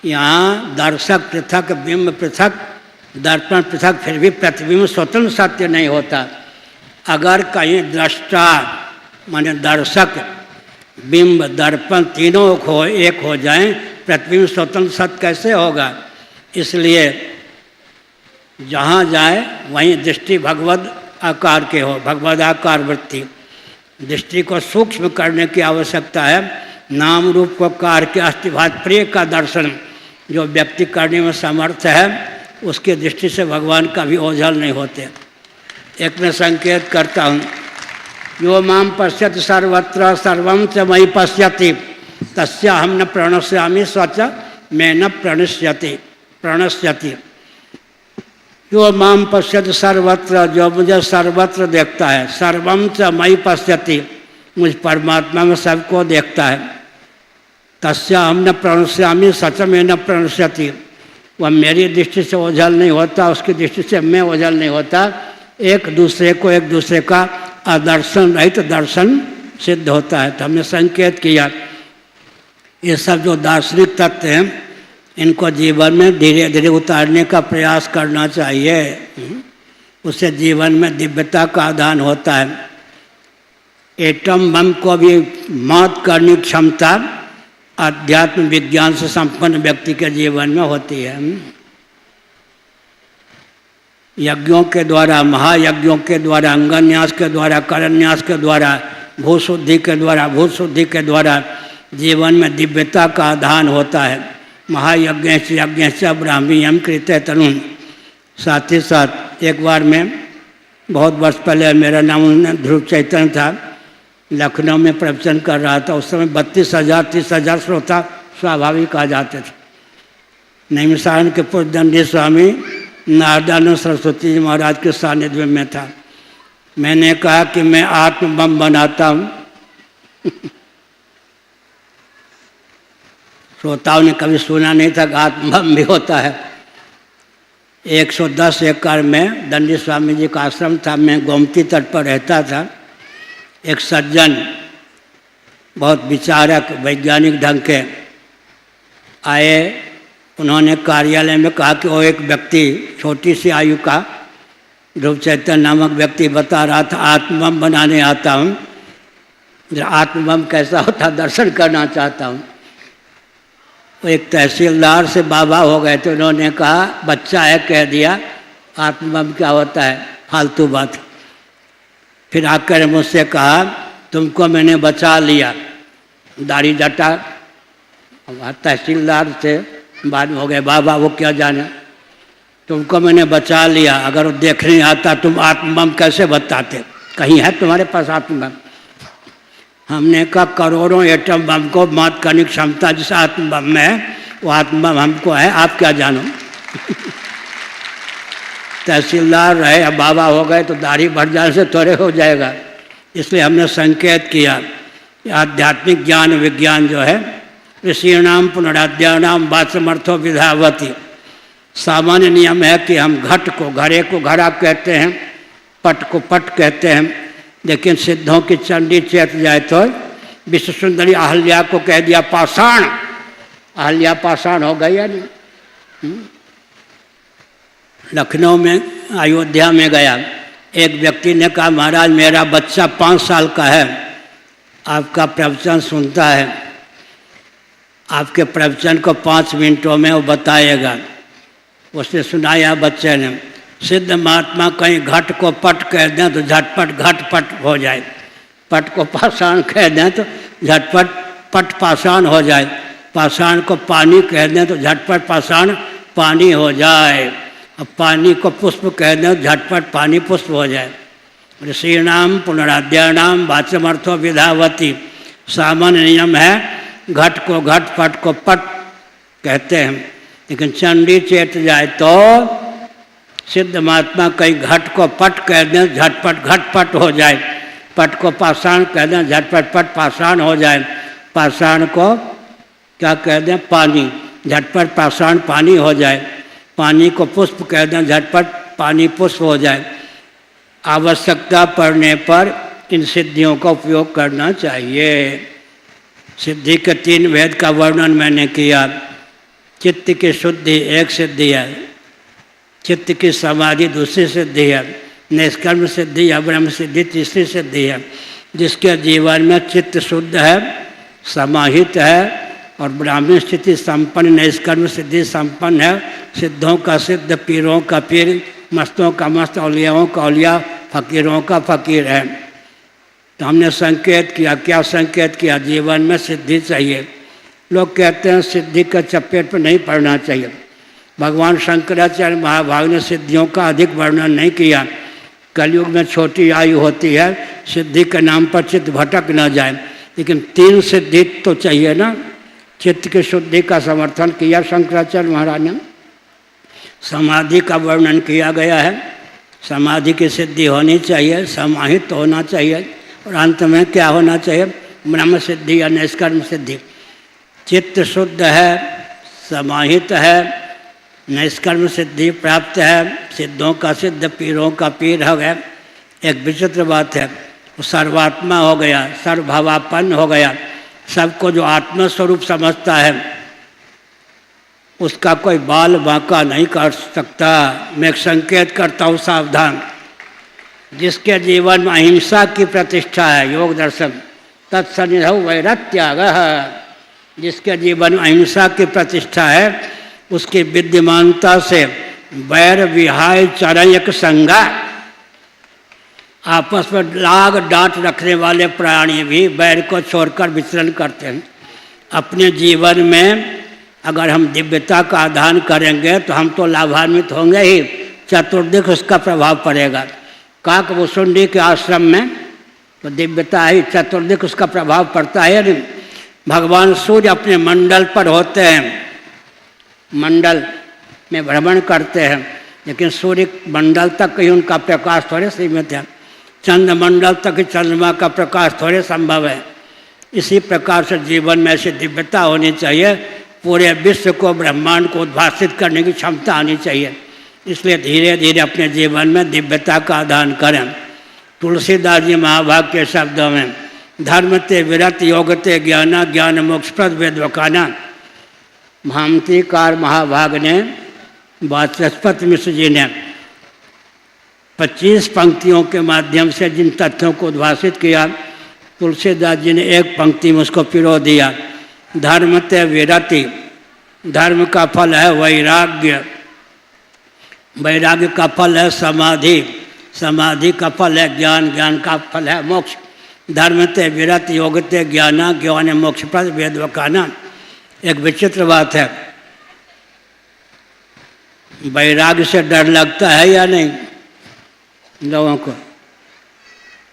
यहाँ दर्शक पृथक, बिंब पृथक, दर्पण पृथक, फिर भी प्रतिबिंब स्वतंत्र सत्य नहीं होता। अगर कहीं दृष्टा माने दर्शक, बिंब, दर्पण तीनों को एक हो जाएं, प्रतिबिंब स्वतंत्र सत्य कैसे होगा? इसलिए जहाँ जाए वहीं दृष्टि भगवद आकार के हो, भगवद आकार वृत्ति। दृष्टि को सूक्ष्म करने की आवश्यकता है। नाम रूप को कार्य के अस्तिभात प्रिय का दर्शन जो व्यक्ति करने में समर्थ है, उसकी दृष्टि से भगवान का भी ओझल नहीं होते। एक में संकेत करता हूँ, यो माम पश्यति सर्वत्र सर्वं च मयि पश्यति तस्य हम न प्रणश्यामि स्वच मैं न प्रणश्यति। जो माम पश्यति सर्वत्र, जो मुझे सर्वत्र देखता है, सर्वम च मयि पश्यति, मुझ परमात्मा में सबको देखता है। तस्य हम न प्रणश्यामि सच में न प्रणश्यति, वह मेरी दृष्टि से ओझल नहीं होता, उसकी दृष्टि से मैं ओझल नहीं होता। एक दूसरे को एक दूसरे का आदर्शन रहित दर्शन सिद्ध होता है। तो हमने संकेत किया ये सब जो दार्शनिक तत्व हैं, इनको जीवन में धीरे धीरे उतारने का प्रयास करना चाहिए। उससे जीवन में दिव्यता का आधान होता है। एटम बम को भी मौत करने की क्षमता अध्यात्म विज्ञान से संपन्न व्यक्ति के जीवन में होती है। यज्ञों के द्वारा, महायज्ञों के द्वारा, अंगन्यास के द्वारा, करन्यास के द्वारा, भूशुद्धि के द्वारा, भूशुद्धि के द्वारा जीवन में दिव्यता का आधान होता है। महायज्ञ ब्राह्मीयम कृत्य तरुण। साथ ही साथ एक बार मैं बहुत वर्ष पहले, मेरा नाम ध्रुव चैतन्य था, लखनऊ में प्रवचन कर रहा था। उस समय 32,000-30,000 श्रोता स्वाभाविक आ जाते थे। नैमिषारण्य के पूज्यदंडी स्वामी नारदानंद सरस्वती जी महाराज के सानिध्य में था। मैंने कहा कि मैं आत्म बम बनाता हूँ। श्रोताओं ने कभी सुना नहीं था कि आत्म बम भी होता है। 110 एकड़ में दंडी स्वामी जी का आश्रम था। मैं गोमती तट पर रहता था। एक सज्जन, बहुत विचारक, वैज्ञानिक ढंग के आए। उन्होंने कार्यालय में कहा कि वो एक व्यक्ति, छोटी सी आयु का ध्रुव चैतन्य नामक व्यक्ति बता रहा था आत्मबम बनाने आता हूँ, आत्मबम कैसा होता दर्शन करना चाहता हूँ। वो एक तहसीलदार से बाबा हो गए तो उन्होंने कहा बच्चा है कह दिया, आत्मबम क्या होता है, फालतू बात। फिर आकर मुझसे कहा तुमको मैंने बचा लिया, दाढ़ी जटा तहसीलदार से बाद में हो गए बाबा, वो क्या जाने, तुमको मैंने बचा लिया, अगर वो देखने आता तुम आत्मबम कैसे बताते, कहीं है तुम्हारे पास आत्मबम? हमने कहा करोड़ों एटम बम को मात करने की क्षमता जिस आत्मबम में है वो आत्मबम हमको है, आप क्या जानो। तहसीलदार रहे अब बाबा हो गए तो दाढ़ी बढ़ जाने से थोड़े हो जाएगा, इसलिए हमने संकेत किया कि आध्यात्मिक ज्ञान विज्ञान जो है ऋषिणाम पुनराद्यानाम वाचमर्थो विधावती। सामान्य नियम है कि हम घट को घड़े को घड़ा कहते हैं, पट को पट कहते हैं, लेकिन सिद्धों की चंडी चेत जाए तो विश्व सुंदरी अहल्या को कह दिया पाषाण, अहल्या पाषाण हो गई या नहीं। लखनऊ में अयोध्या में गया, एक व्यक्ति ने कहा महाराज मेरा बच्चा 5 साल का है, आपका प्रवचन सुनता है, आपके प्रवचन को 5 मिनटों में वो बताएगा। उसने सुनाया बच्चे ने, सिद्ध महात्मा कहीं घट को पट कह दें तो झटपट घट पट हो जाए, पट को पाषाण कह दें तो झटपट पट पाषाण हो जाए, पाषाण को पानी कह दें तो झटपट पाषाण पानी हो जाए, अब पानी को पुष्प कह दें तो झटपट पानी पुष्प हो जाए। ऋषिणाम पुनराद्यानाम वाचमर्थो विधावती। सामान्य नियम है घट को घट पट को पट कहते हैं, लेकिन चंडी चेत जाए तो सिद्ध महात्मा कहीं घट को पट कह दें झटपट घटपट हो जाए, पट को पाषाण कह दें झटपट पट पाषाण हो जाए, पाषाण को क्या कह दें पानी, झटपट पाषाण पानी हो जाए, पानी को पुष्प कह दें झटपट पानी पुष्प हो जाए। आवश्यकता पड़ने पर इन सिद्धियों का उपयोग करना चाहिए। सिद्धि के 3 भेद का वर्णन मैंने किया। चित्त की शुद्धि एक सिद्धि है, चित्त की समाधि दूसरी सिद्धि है, निष्कर्म सिद्धि या ब्रह्म सिद्धि तीसरी सिद्धि है। जिसके जीवन में चित्त शुद्ध है, समाहित है और ब्राह्मण स्थिति संपन्न, निष्कर्म सिद्धि संपन्न है, सिद्धों का सिद्ध, पीरों का पीर, मस्तों का मस्त, औलियाओं का औलिया, फकीरों का फकीर है। तो हमने संकेत किया, क्या संकेत किया, जीवन में सिद्धि चाहिए। लोग कहते हैं सिद्धि के चपेट पर नहीं पड़ना चाहिए। भगवान शंकराचार्य महाभाग ने सिद्धियों का अधिक वर्णन नहीं किया। कलयुग में छोटी आयु होती है, सिद्धि के नाम पर चित्त भटक न जाए, लेकिन 3 सिद्धि तो चाहिए ना। चित्त की शुद्धि का समर्थन किया शंकराचार्य महाराज ने। समाधि का वर्णन किया गया है, समाधि की सिद्धि होनी चाहिए, समाहित होना चाहिए, और अंत में क्या होना चाहिए, ब्रह्म सिद्धि या निष्कर्म सिद्धि। चित्त शुद्ध है, समाहित है, निष्कर्म सिद्धि प्राप्त है, सिद्धों का सिद्ध, पीरों का पीर हो गया। एक विचित्र बात है, वो सर्वात्मा हो गया, सर्वभावापन्न हो गया। सबको जो आत्मस्वरूप समझता है उसका कोई बाल बांका नहीं कर सकता। मैं एक संकेत करता हूँ, सावधान। जिसके जीवन में अहिंसा की प्रतिष्ठा है, योग दर्शन तत्सन्निधौ वैरत्यागः, जिसके जीवन में अहिंसा की प्रतिष्ठा है उसकी विद्यमानता से वैर विहाय चरयक संगा, आपस में लाग डांट रखने वाले प्राणी भी वैर को छोड़कर विचरण करते हैं। अपने जीवन में अगर हम दिव्यता का आधान करेंगे तो हम तो लाभान्वित होंगे ही, चतुर्दिक उसका प्रभाव पड़ेगा। काकभूषुंडी के आश्रम में तो दिव्यता ही, चतुर्दिक उसका प्रभाव पड़ता है नहीं। भगवान सूर्य अपने मंडल पर होते हैं, मंडल में भ्रमण करते हैं, लेकिन सूर्य मंडल तक ही उनका प्रकाश थोड़े सीमित है, चंद्रमंडल तक ही चंद्रमा का प्रकाश थोड़े संभव है। इसी प्रकार से जीवन में ऐसी दिव्यता होनी चाहिए, पूरे विश्व को, ब्रह्मांड को उद्भासित करने की क्षमता आनी चाहिए। इसलिए धीरे धीरे अपने जीवन में दिव्यता का आदान करें। तुलसीदास जी महाभाग के शब्दों में धर्म ते विरत योग ते ज्ञाना ज्ञान मोक्षप्रद वेद्वकाना, भामतीकार महाभाग ने, वाचस्पति मिश्र जी ने 25 पंक्तियों के माध्यम से जिन तथ्यों को उद्भासित किया, तुलसीदास जी ने एक पंक्ति में उसको पिरो दिया। धर्म ते विरति धर्म का फल है वैराग्य, वैराग्य का फल है समाधि, समाधि का फल है ज्ञान, ज्ञान का फल है मोक्ष। धर्म ते विरत योगते ज्ञाना, ज्ञान मोक्ष पर वेद वकाना। एक विचित्र बात है, वैराग्य से डर लगता है या नहीं लोगों को?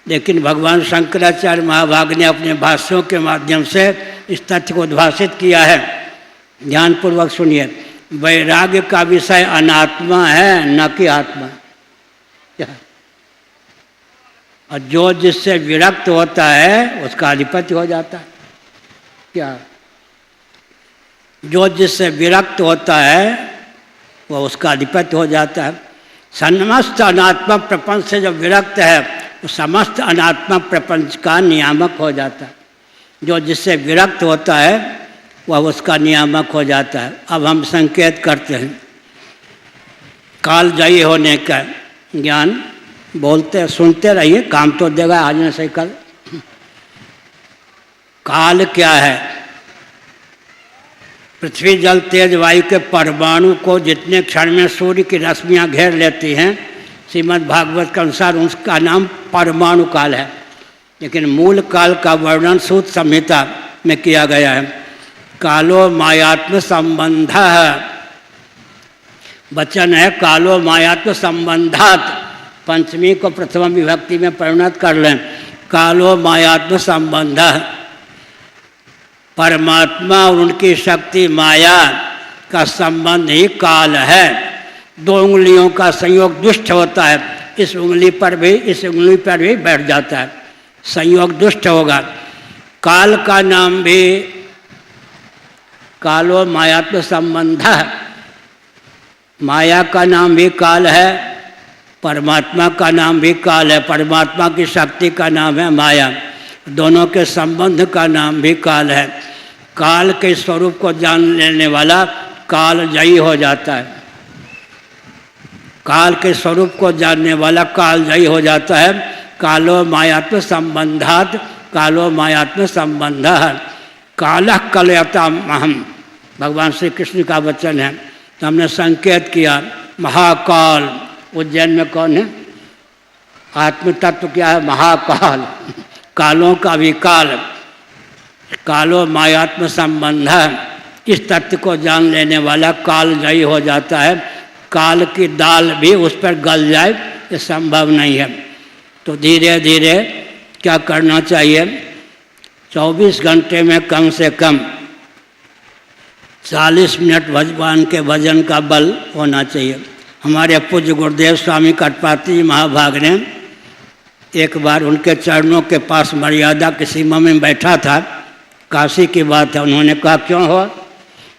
लेकिन भगवान शंकराचार्य महाभाग ने अपने भाष्यों के माध्यम से इस तथ्य को उद्भाषित किया है। ध्यानपूर्वक सुनिए, वैराग्य का विषय अनात्मा है, न कि आत्मा। क्या? और जो जिससे विरक्त होता है उसका अधिपति हो जाता है। क्या? जो जिससे विरक्त होता है वो उसका अधिपति हो जाता है। समस्त अनात्मा प्रपंच से जब विरक्त है तो समस्त अनात्मा प्रपंच का नियामक हो जाता है। जो जिससे विरक्त होता है वह उसका नियामक हो जाता है। अब हम संकेत करते हैं कालजयी होने का ज्ञान। बोलते सुनते रहिए, काम तो देगा, आज न सही कल। काल क्या है? पृथ्वी जल तेज वायु के परमाणु को जितने क्षण में सूर्य की रश्मियाँ घेर लेती हैं, श्रीमद् भागवत के अनुसार उसका नाम परमाणु काल है। लेकिन मूल काल का वर्णन सूत संहिता में किया गया है। कालो मायात्म संबंध, वचन है कालो मायात्म संबंधात। पंचमी को प्रथम विभक्ति में परिणत कर लें, कालो मायात्म संबंध। परमात्मा और उनकी शक्ति माया का संबंध ही काल है। दो उंगलियों का संयोग दुष्ट होता है, इस उंगली पर भी इस उंगली पर भी बैठ जाता है, संयोग दुष्ट होगा। काल का नाम भी कालो मायात्म संबंध। माया का नाम भी काल है, परमात्मा का नाम भी काल है। परमात्मा की शक्ति का नाम है माया, दोनों के संबंध का नाम भी काल है। काल के स्वरूप को जान लेने वाला कालजयी हो जाता है। काल के स्वरूप को जानने वाला कालजयी हो जाता है। कालो मायात्म संबंधात, कालो मायात्म संबंध। कालः कलयताम अहम, भगवान श्री कृष्ण का वचन है। तो हमने संकेत किया महाकाल। उज्जैन में कौन है? आत्म तत्व क्या है? महाकाल। कालों का भी काल, कालो मायात्म संबंध। इस तत्व को जान लेने वाला कालजयी हो जाता है। काल की दाल भी उस पर गल जाए ये संभव नहीं है। तो धीरे धीरे क्या करना चाहिए? 24 घंटे में कम से कम 40 मिनट भगवान के भजन का बल होना चाहिए। हमारे पूज्य गुरुदेव स्वामी कटपाती महाभाग ने एक बार उनके चरणों के पास मर्यादा की सीमा में बैठा था, काशी की बात है। उन्होंने कहा क्यों हो,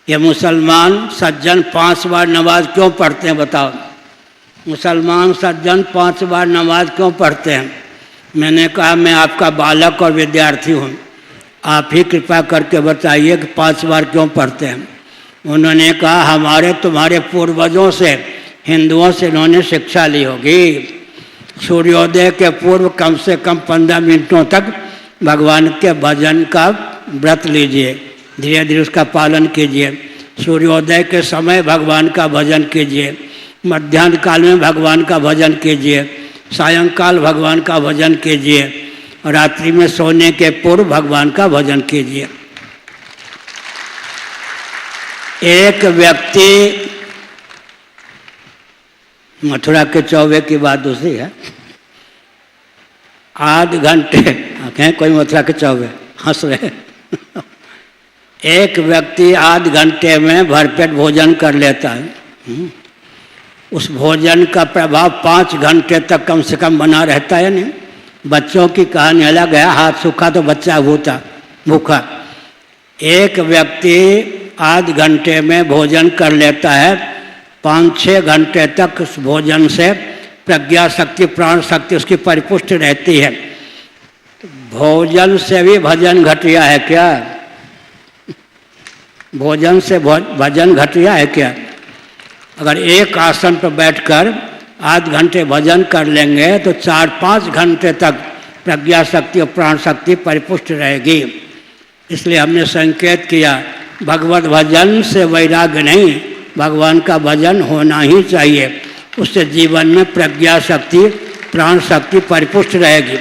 ये मुसलमान सज्जन 5 बार नमाज क्यों पढ़ते हैं बताओ? मुसलमान सज्जन 5 बार नमाज क्यों पढ़ते हैं? मैंने कहा मैं आपका बालक और विद्यार्थी हूँ, आप ही कृपा करके बताइए कि 5 बार क्यों पढ़ते हैं। उन्होंने कहा हमारे तुम्हारे पूर्वजों से, हिंदुओं से इन्होंने शिक्षा ली होगी। सूर्योदय के पूर्व कम से कम 15 मिनटों तक भगवान के भजन का व्रत लीजिए, धीरे धीरे उसका पालन कीजिए। सूर्योदय के समय भगवान का भजन कीजिए, मध्याह्न काल में भगवान का भजन कीजिए, सायंकाल भगवान का भजन कीजिए, और रात्रि में सोने के पूर्व भगवान का भजन कीजिए। एक व्यक्ति, मथुरा के चौबे की बात दूसरी है, आध घंटे कहें कोई मथुरा के चौबे हंस रहे एक व्यक्ति आध घंटे में भरपेट भोजन कर लेता है। उस भोजन का प्रभाव 5 घंटे तक कम से कम बना रहता है। नहीं, बच्चों की कहानी अलग है, हाथ सूखा तो बच्चा भूखा। एक व्यक्ति आध घंटे में भोजन कर लेता है, 5-6 घंटे तक उस भोजन से प्रज्ञा शक्ति, प्राण शक्ति उसकी परिपुष्ट रहती है। भोजन से भी भजन घटिया है क्या? भोजन से भजन घटिया है क्या? अगर एक आसन पर बैठकर आध घंटे भजन कर लेंगे तो 4-5 घंटे तक प्रज्ञा शक्ति और प्राण शक्ति परिपुष्ट रहेगी। इसलिए हमने संकेत किया भगवत भजन से वैराग्य नहीं, भगवान का भजन होना ही चाहिए। उससे जीवन में प्रज्ञा शक्ति, प्राण शक्ति परिपुष्ट रहेगी।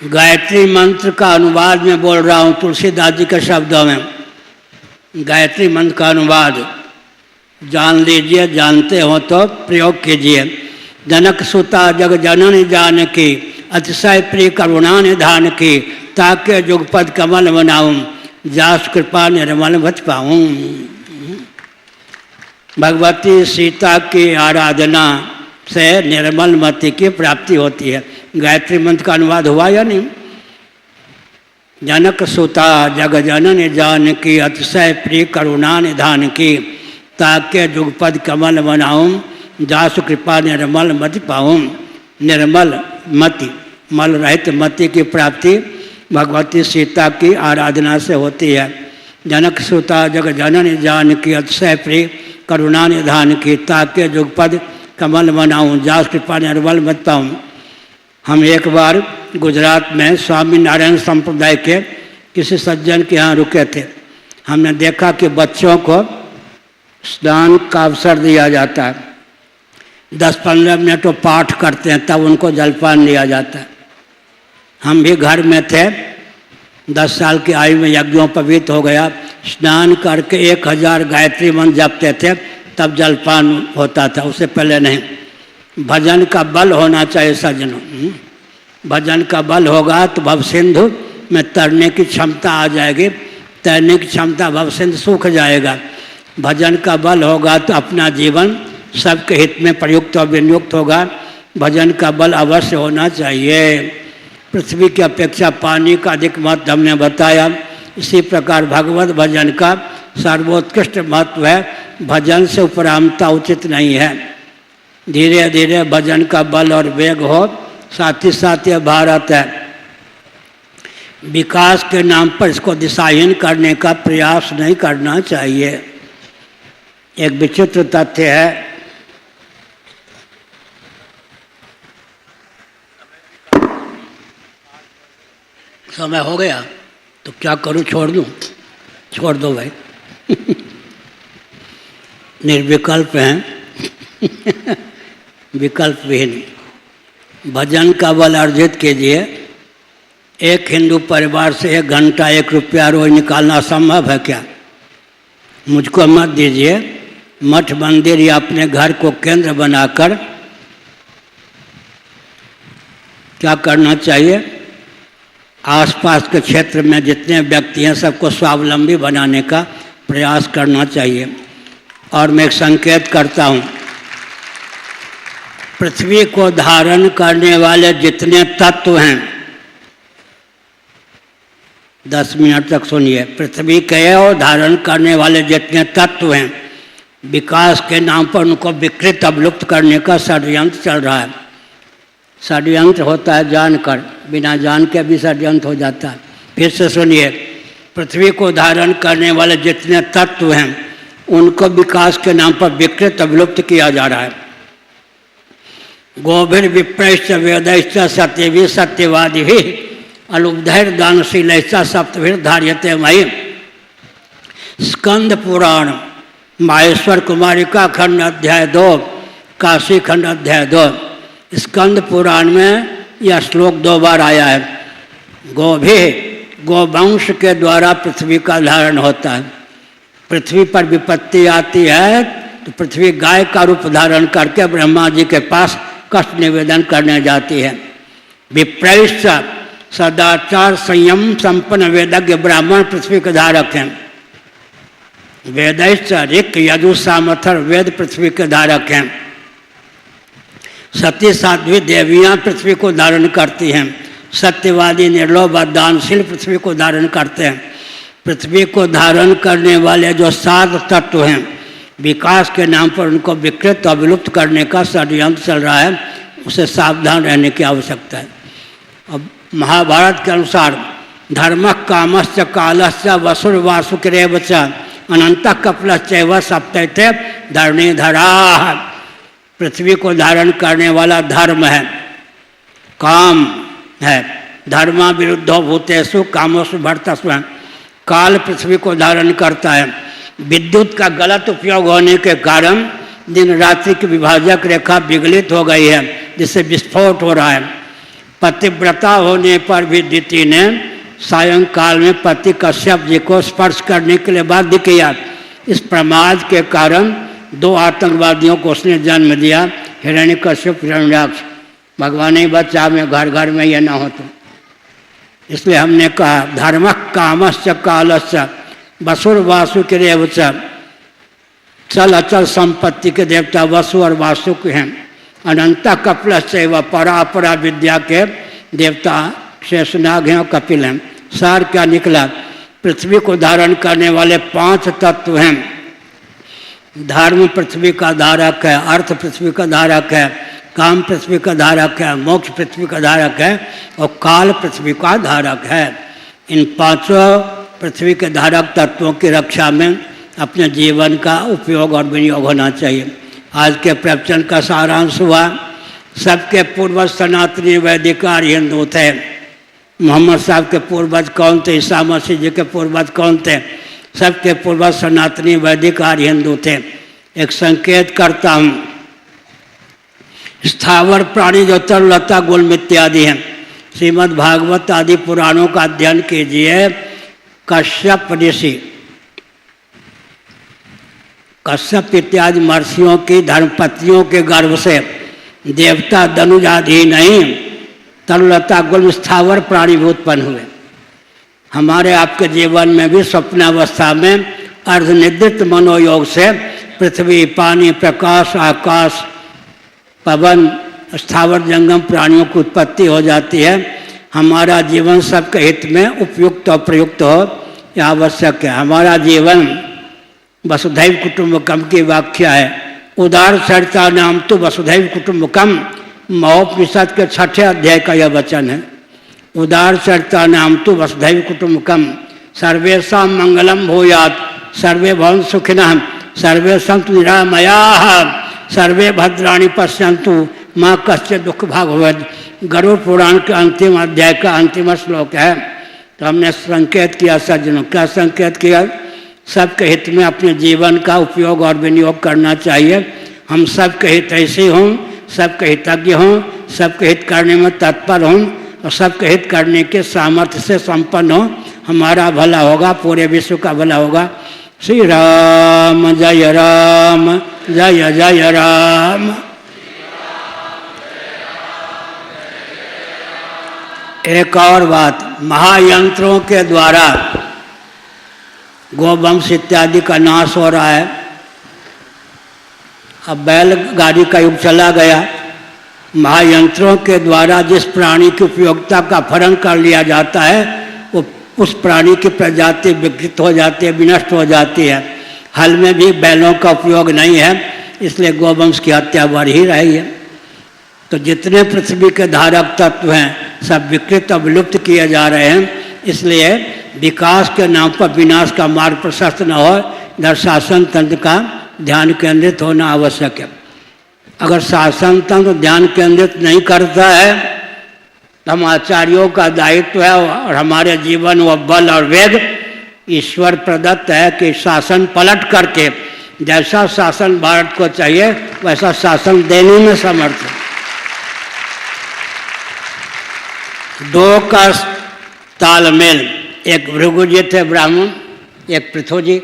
गायत्री मंत्र का अनुवाद मैं बोल रहा हूँ तुलसीदास जी के शब्दों में। गायत्री मंत्र का अनुवाद जान लीजिए, जानते हो तो प्रयोग कीजिए। जनक सुता जग जननी जानकी, अतिशय प्रिय करुणा निधान की, ताके जुगपद कमल बनाऊं, जास कृपा निर्मल भज पाऊं। भगवती सीता की आराधना से निर्मल मति की प्राप्ति होती है। गायत्री मंत्र का अनुवाद हुआ या नहीं? जनक सुता जग जननी जानकी, अतिशय प्रिय करुणा निधान की, ताके जुगपद कमल बनाऊं, जासु कृपा निर्मल मति पाऊं। निर्मल मति, मल रहित मति की प्राप्ति भगवती सीता की आराधना से होती है। जनक सुता जग जननी जानकी, अतिशय प्रिय करुणा निधान की, ताके जुगपद कमल बनाऊं, जासु कृपा निर्मल मति पाऊं। हम एक बार गुजरात में स्वामी नारायण संप्रदाय के किसी सज्जन के यहाँ रुके थे। हमने देखा कि बच्चों को स्नान का अवसर दिया जाता है, 10-15 मिनट तो पाठ करते हैं, तब उनको जलपान दिया जाता है। हम भी घर में थे, 10 साल की आयु में यज्ञोपवीत हो गया, स्नान करके 1000 गायत्री मंत्र जपते थे, तब जलपान होता था, उससे पहले नहीं। भजन का बल होना चाहिए सज्जनों। भजन का बल होगा तो भव सिंधु में तरने की क्षमता आ जाएगी, तैरने की क्षमता भव सिंधु सूख जाएगा। भजन का बल होगा तो अपना जीवन सबके हित में प्रयुक्त और विनियुक्त होगा। भजन का बल अवश्य होना चाहिए। पृथ्वी की अपेक्षा पानी का अधिक महत्व हमने बताया। इसी प्रकार भगवत भजन का सर्वोत्कृष्ट महत्व है। भजन से उपरामता उचित नहीं है। धीरे धीरे भजन का बल और वेग हो। साथ ही साथ यह भारत है, विकास के नाम पर इसको दिशाहीन करने का प्रयास नहीं करना चाहिए। एक विचित्र तथ्य है, समय हो गया तो क्या करूं, छोड़ दूं? छोड़ दो भाई। निर्विकल्प हैं। विकल्प भी नहीं। भजन का बल अर्जित कीजिए। एक हिंदू परिवार से 1 घंटा 1 रुपया रोज निकालना संभव है क्या? मुझको मत दीजिए। मठ मंदिर या अपने घर को केंद्र बनाकर क्या करना चाहिए? आसपास के क्षेत्र में जितने व्यक्ति हैं सबको स्वावलंबी बनाने का प्रयास करना चाहिए। और मैं एक संकेत करता हूँ, पृथ्वी को धारण करने वाले जितने तत्व हैं, 10 मिनट तक सुनिए, पृथ्वी के और धारण करने वाले जितने तत्व हैं, विकास के नाम पर उनको विकृत अवलुप्त करने का षड्यंत्र चल रहा है। षड्यंत्र होता है जानकर, बिना जान के भी षड्यंत्र हो जाता है। फिर से सुनिए, पृथ्वी को धारण करने वाले जितने तत्व हैं उनको विकास के नाम पर विकृत अवलुप्त किया जा रहा है। गोभिर विप्रश्च वेदैश्च सत्यवी सत्यवादी भी अलुब्धैर दानशीलैश्च सप्तभिर धार्यते मयि। स्कंद पुराण माहेश्वर कुमारिका खंड अध्याय 2, काशी खंड अध्याय 2। स्कंद पुराण में यह श्लोक 2 बार आया है। गोभी, गोवंश के द्वारा पृथ्वी का धारण होता है। पृथ्वी पर विपत्ति आती है तो पृथ्वी गाय का रूप धारण करके ब्रह्मा जी के पास कष्ट निवेदन करने जाती है। विप्रैश्च सदाचार संयम संपन्न वेदज्ञ ब्राह्मण पृथ्वी के धारक हैं। वेदैश्च ऋक् यजु सामथर वेद पृथ्वी के धारक हैं। सती साध्वी देवियाँ पृथ्वी को धारण करती हैं। सत्यवादी निर्लोभ दानशील पृथ्वी को धारण करते हैं। पृथ्वी को धारण करने वाले जो 7 तत्व हैं, विकास के नाम पर उनको विकृत और विलुप्त करने का षड्यंत्र चल रहा है। उसे सावधान रहने की आवश्यकता है। अब महाभारत के अनुसार धर्म कामश्च कालश्च वसुर वासुकिरेव च अनंत कपिलश्चैव सप्तैते धरणीधरा। पृथ्वी को धारण करने वाला धर्म है, काम है। धर्मा विरुद्धो भूतेषु कामोषु भर्तस्व। काल पृथ्वी को धारण करता है। विद्युत का गलत उपयोग होने के कारण दिन रात्रि की विभाजक रेखा विगलित हो गई है, जिससे विस्फोट हो रहा है। पतिव्रता होने पर भी दिति ने सायंकाल में पति कश्यप जी को स्पर्श करने के लिए बाध्य किया। इस प्रमाद के कारण 2 आतंकवादियों को उसने जन्म दिया, हिरण्यकश्यप हिरण्याक्ष। भगवान ही बच्चा में घर घर में यह ना हो तो इसलिए हमने कहा धर्म कामश्च कालश्च वसुर वासुकिरेव च। चल अचल संपत्ति के देवता वसु और वासुक हैं। अनंत कपिलश्च व परापरा विद्या के देवता शेषनाग हैं और कपिल हैं। सार क्या निकला? पृथ्वी को धारण करने वाले 5 तत्व हैं। धर्म पृथ्वी का धारक है, अर्थ पृथ्वी का धारक है, काम पृथ्वी का धारक है, मोक्ष पृथ्वी का धारक है और काल पृथ्वी का धारक है। इन 5 पृथ्वी के धारक तत्वों की रक्षा में अपने जीवन का उपयोग और विनियोग होना चाहिए। आज के प्रवचन का सारांश हुआ, सबके पूर्वज सनातनी वैदिक आर्य हिंदू थे। मोहम्मद साहब के पूर्वज कौन थे? ईसा मसीह जी के पूर्वज कौन थे? सबके पूर्वज सनातनी वैदिक आर्य हिंदू थे। एक संकेत करता हूँ, स्थावर प्राणी जो तरलता गुल्म इत्यादि हैं, श्रीमद् भागवत आदि पुराणों का अध्ययन कीजिए। कश्यप ऋषि, कश्यप इत्यादि महर्षियों की धर्मपत्नियों के गर्भ से देवता धनुज आदि नहीं, तरलता गुल्म स्थावर प्राणी भी उत्पन्न हुए। हमारे आपके जीवन में भी स्वप्नावस्था में अर्धनिद्रित मनोयोग से पृथ्वी, पानी, प्रकाश, आकाश, पवन, स्थावर जंगम प्राणियों की उत्पत्ति हो जाती है। हमारा जीवन सबके हित में उपयुक्त और प्रयुक्त हो, यह आवश्यक है। हमारा जीवन वसुधैव कुटुंबकम की व्याख्या है। उदार चरिता नाम तो वसुधैव कुटुंबकम, महोपनिषद के 6ठे अध्याय का यह वचन है। उदार चरिता नाम तो वसुधैव कुटुंबकम, सर्वेषां मंगलम भूयात्, सर्वे भवन्तु सुखिनः, सर्वे सन्तु निरामयाः, सर्वे भद्राणि पश्यन्तु माँ कश्चित् दुख भाग भवेत्। गरुड़ पुराण के अंतिम अध्याय का अंतिम श्लोक है। तो हमने संकेत किया सज्जनों, क्या संकेत किया? सबके हित में अपने जीवन का उपयोग और विनियोग करना चाहिए। हम सबके हित ऐसे हों, सबके हितज्ञ हों, सबके हित करने में तत्पर हों और सबके हित करने के सामर्थ्य से संपन्न हों। हमारा भला होगा, पूरे विश्व का भला होगा। श्री राम जय राम, जय जय राम। एक और बात, महायंत्रों के द्वारा गोवंश इत्यादि का नाश हो रहा है। अब बैलगाड़ी का युग चला गया। महायंत्रों के द्वारा जिस प्राणी की उपयोगिता का फरण कर लिया जाता है, वो उस प्राणी की प्रजाति विकृत हो जाती है, विनष्ट हो जाती है। हल में भी बैलों का उपयोग नहीं है, इसलिए गोवंश की हत्या बढ़ ही रही है। तो जितने पृथ्वी के धारक तत्व हैं, सब विकृत और विलुप्त किए जा रहे हैं। इसलिए विकास के नाम पर विनाश का मार्ग प्रशस्त न हो, इधर शासन तंत्र का ध्यान केंद्रित होना आवश्यक है। अगर शासन तंत्र ध्यान केंद्रित नहीं करता है, तो हम आचार्यों का दायित्व है और हमारे जीवन व बल और वेग ईश्वर प्रदत्त है कि शासन पलट करके जैसा शासन भारत को चाहिए वैसा शासन देने में समर्थ है। 2 का तालमेल, एक भृगु जी थे ब्राह्मण, एक पृथु जी,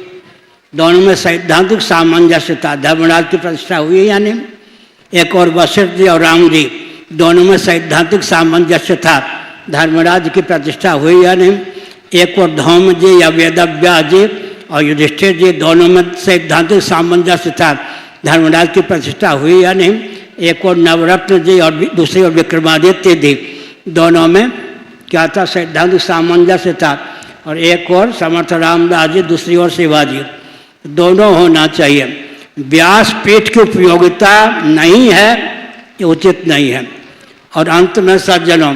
दोनों में सैद्धांतिक सामंजस्य था। धर्मराज की प्रतिष्ठा हुई या नहीं? एक और वशिष्ठ जी और राम जी, दोनों में सैद्धांतिक सामंजस्य था। धर्मराज की प्रतिष्ठा हुई या नहीं? एक और धौम जी या वेदव्यास जी और युधिष्ठिर जी, दोनों में सैद्धांतिक सामंजस्य था। धर्मराज की प्रतिष्ठा हुई या नहीं? एक और नवरत्न जी और दूसरी और विक्रमादित्य जी, दोनों में क्या था? सैद्धांतिक सामंजस्य था। और एक और समर्थ रामदास जी, दूसरी ओर शिवाजी, दोनों होना चाहिए। व्यासपीठ की उपयोगिता नहीं है, ये उचित नहीं है। और अंत में सज्जनों,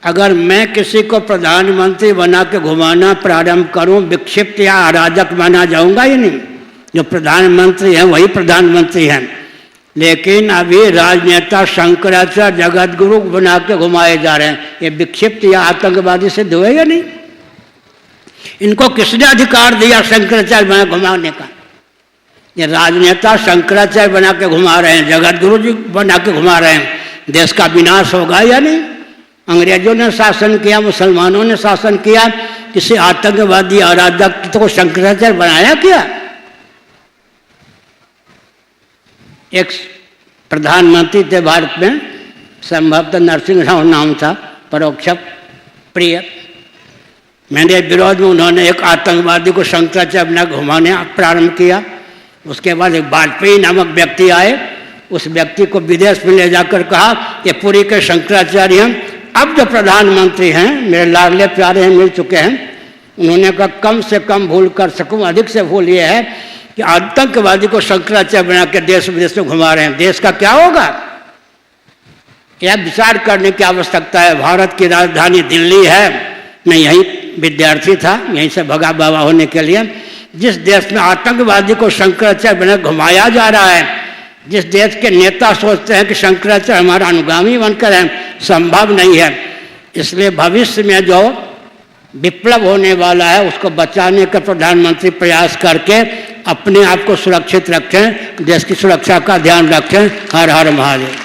अगर मैं किसी को प्रधानमंत्री बना के घुमाना प्रारंभ करूं, विक्षिप्त या अराजक बना जाऊंगा ही नहीं। जो प्रधानमंत्री हैं वही प्रधानमंत्री हैं। लेकिन अभी राजनेता शंकराचार्य जगत गुरु बना के घुमाए जा रहे हैं, ये विक्षिप्त या आतंकवादी सिद्ध हुए या नहीं? इनको किसने अधिकार दिया शंकराचार्य बना घुमाने का? ये राजनेता शंकराचार्य बना के घुमा रहे हैं, जगत गुरु जी बना के घुमा रहे हैं। देश का विनाश होगा या नहीं? अंग्रेजों ने शासन किया, मुसलमानों ने शासन किया, किसी आतंकवादी अराजक तो शंकराचार्य बनाया क्या? एक प्रधानमंत्री थे भारत में, संभवतः नरसिंह राव नाम था, परोक्ष प्रिय। मेरे विरोध में उन्होंने एक आतंकवादी को शंकराचार्य बना घुमाने प्रारंभ किया। उसके बाद एक वाजपेयी नामक व्यक्ति आए, उस व्यक्ति को विदेश में ले जाकर कहा कि पुरी के शंकराचार्य हैं, अब जो प्रधानमंत्री हैं मेरे लाडले प्यारे हैं, मिल चुके हैं, उन्होंने कहा कम से कम भूल कर सकूं, अधिक से भूल ये है कि आतंकवादी को शंकराचार्य बना के देश विदेश में घुमा रहे हैं। देश का क्या होगा? यह विचार करने की आवश्यकता है। भारत की राजधानी दिल्ली है, मैं यहीं विद्यार्थी था, यहीं से भगा बाबा होने के लिए। जिस देश में आतंकवादी को शंकराचार्य बना घुमाया जा रहा है, जिस देश के नेता सोचते हैं कि शंकराचार्य हमारा अनुगामी बनकर है, संभव नहीं है। इसलिए भविष्य में जो विप्लव होने वाला है उसको बचाने का प्रधानमंत्री प्रयास करके अपने आप को सुरक्षित रखें, देश की सुरक्षा का ध्यान रखें। हर हर महादेव।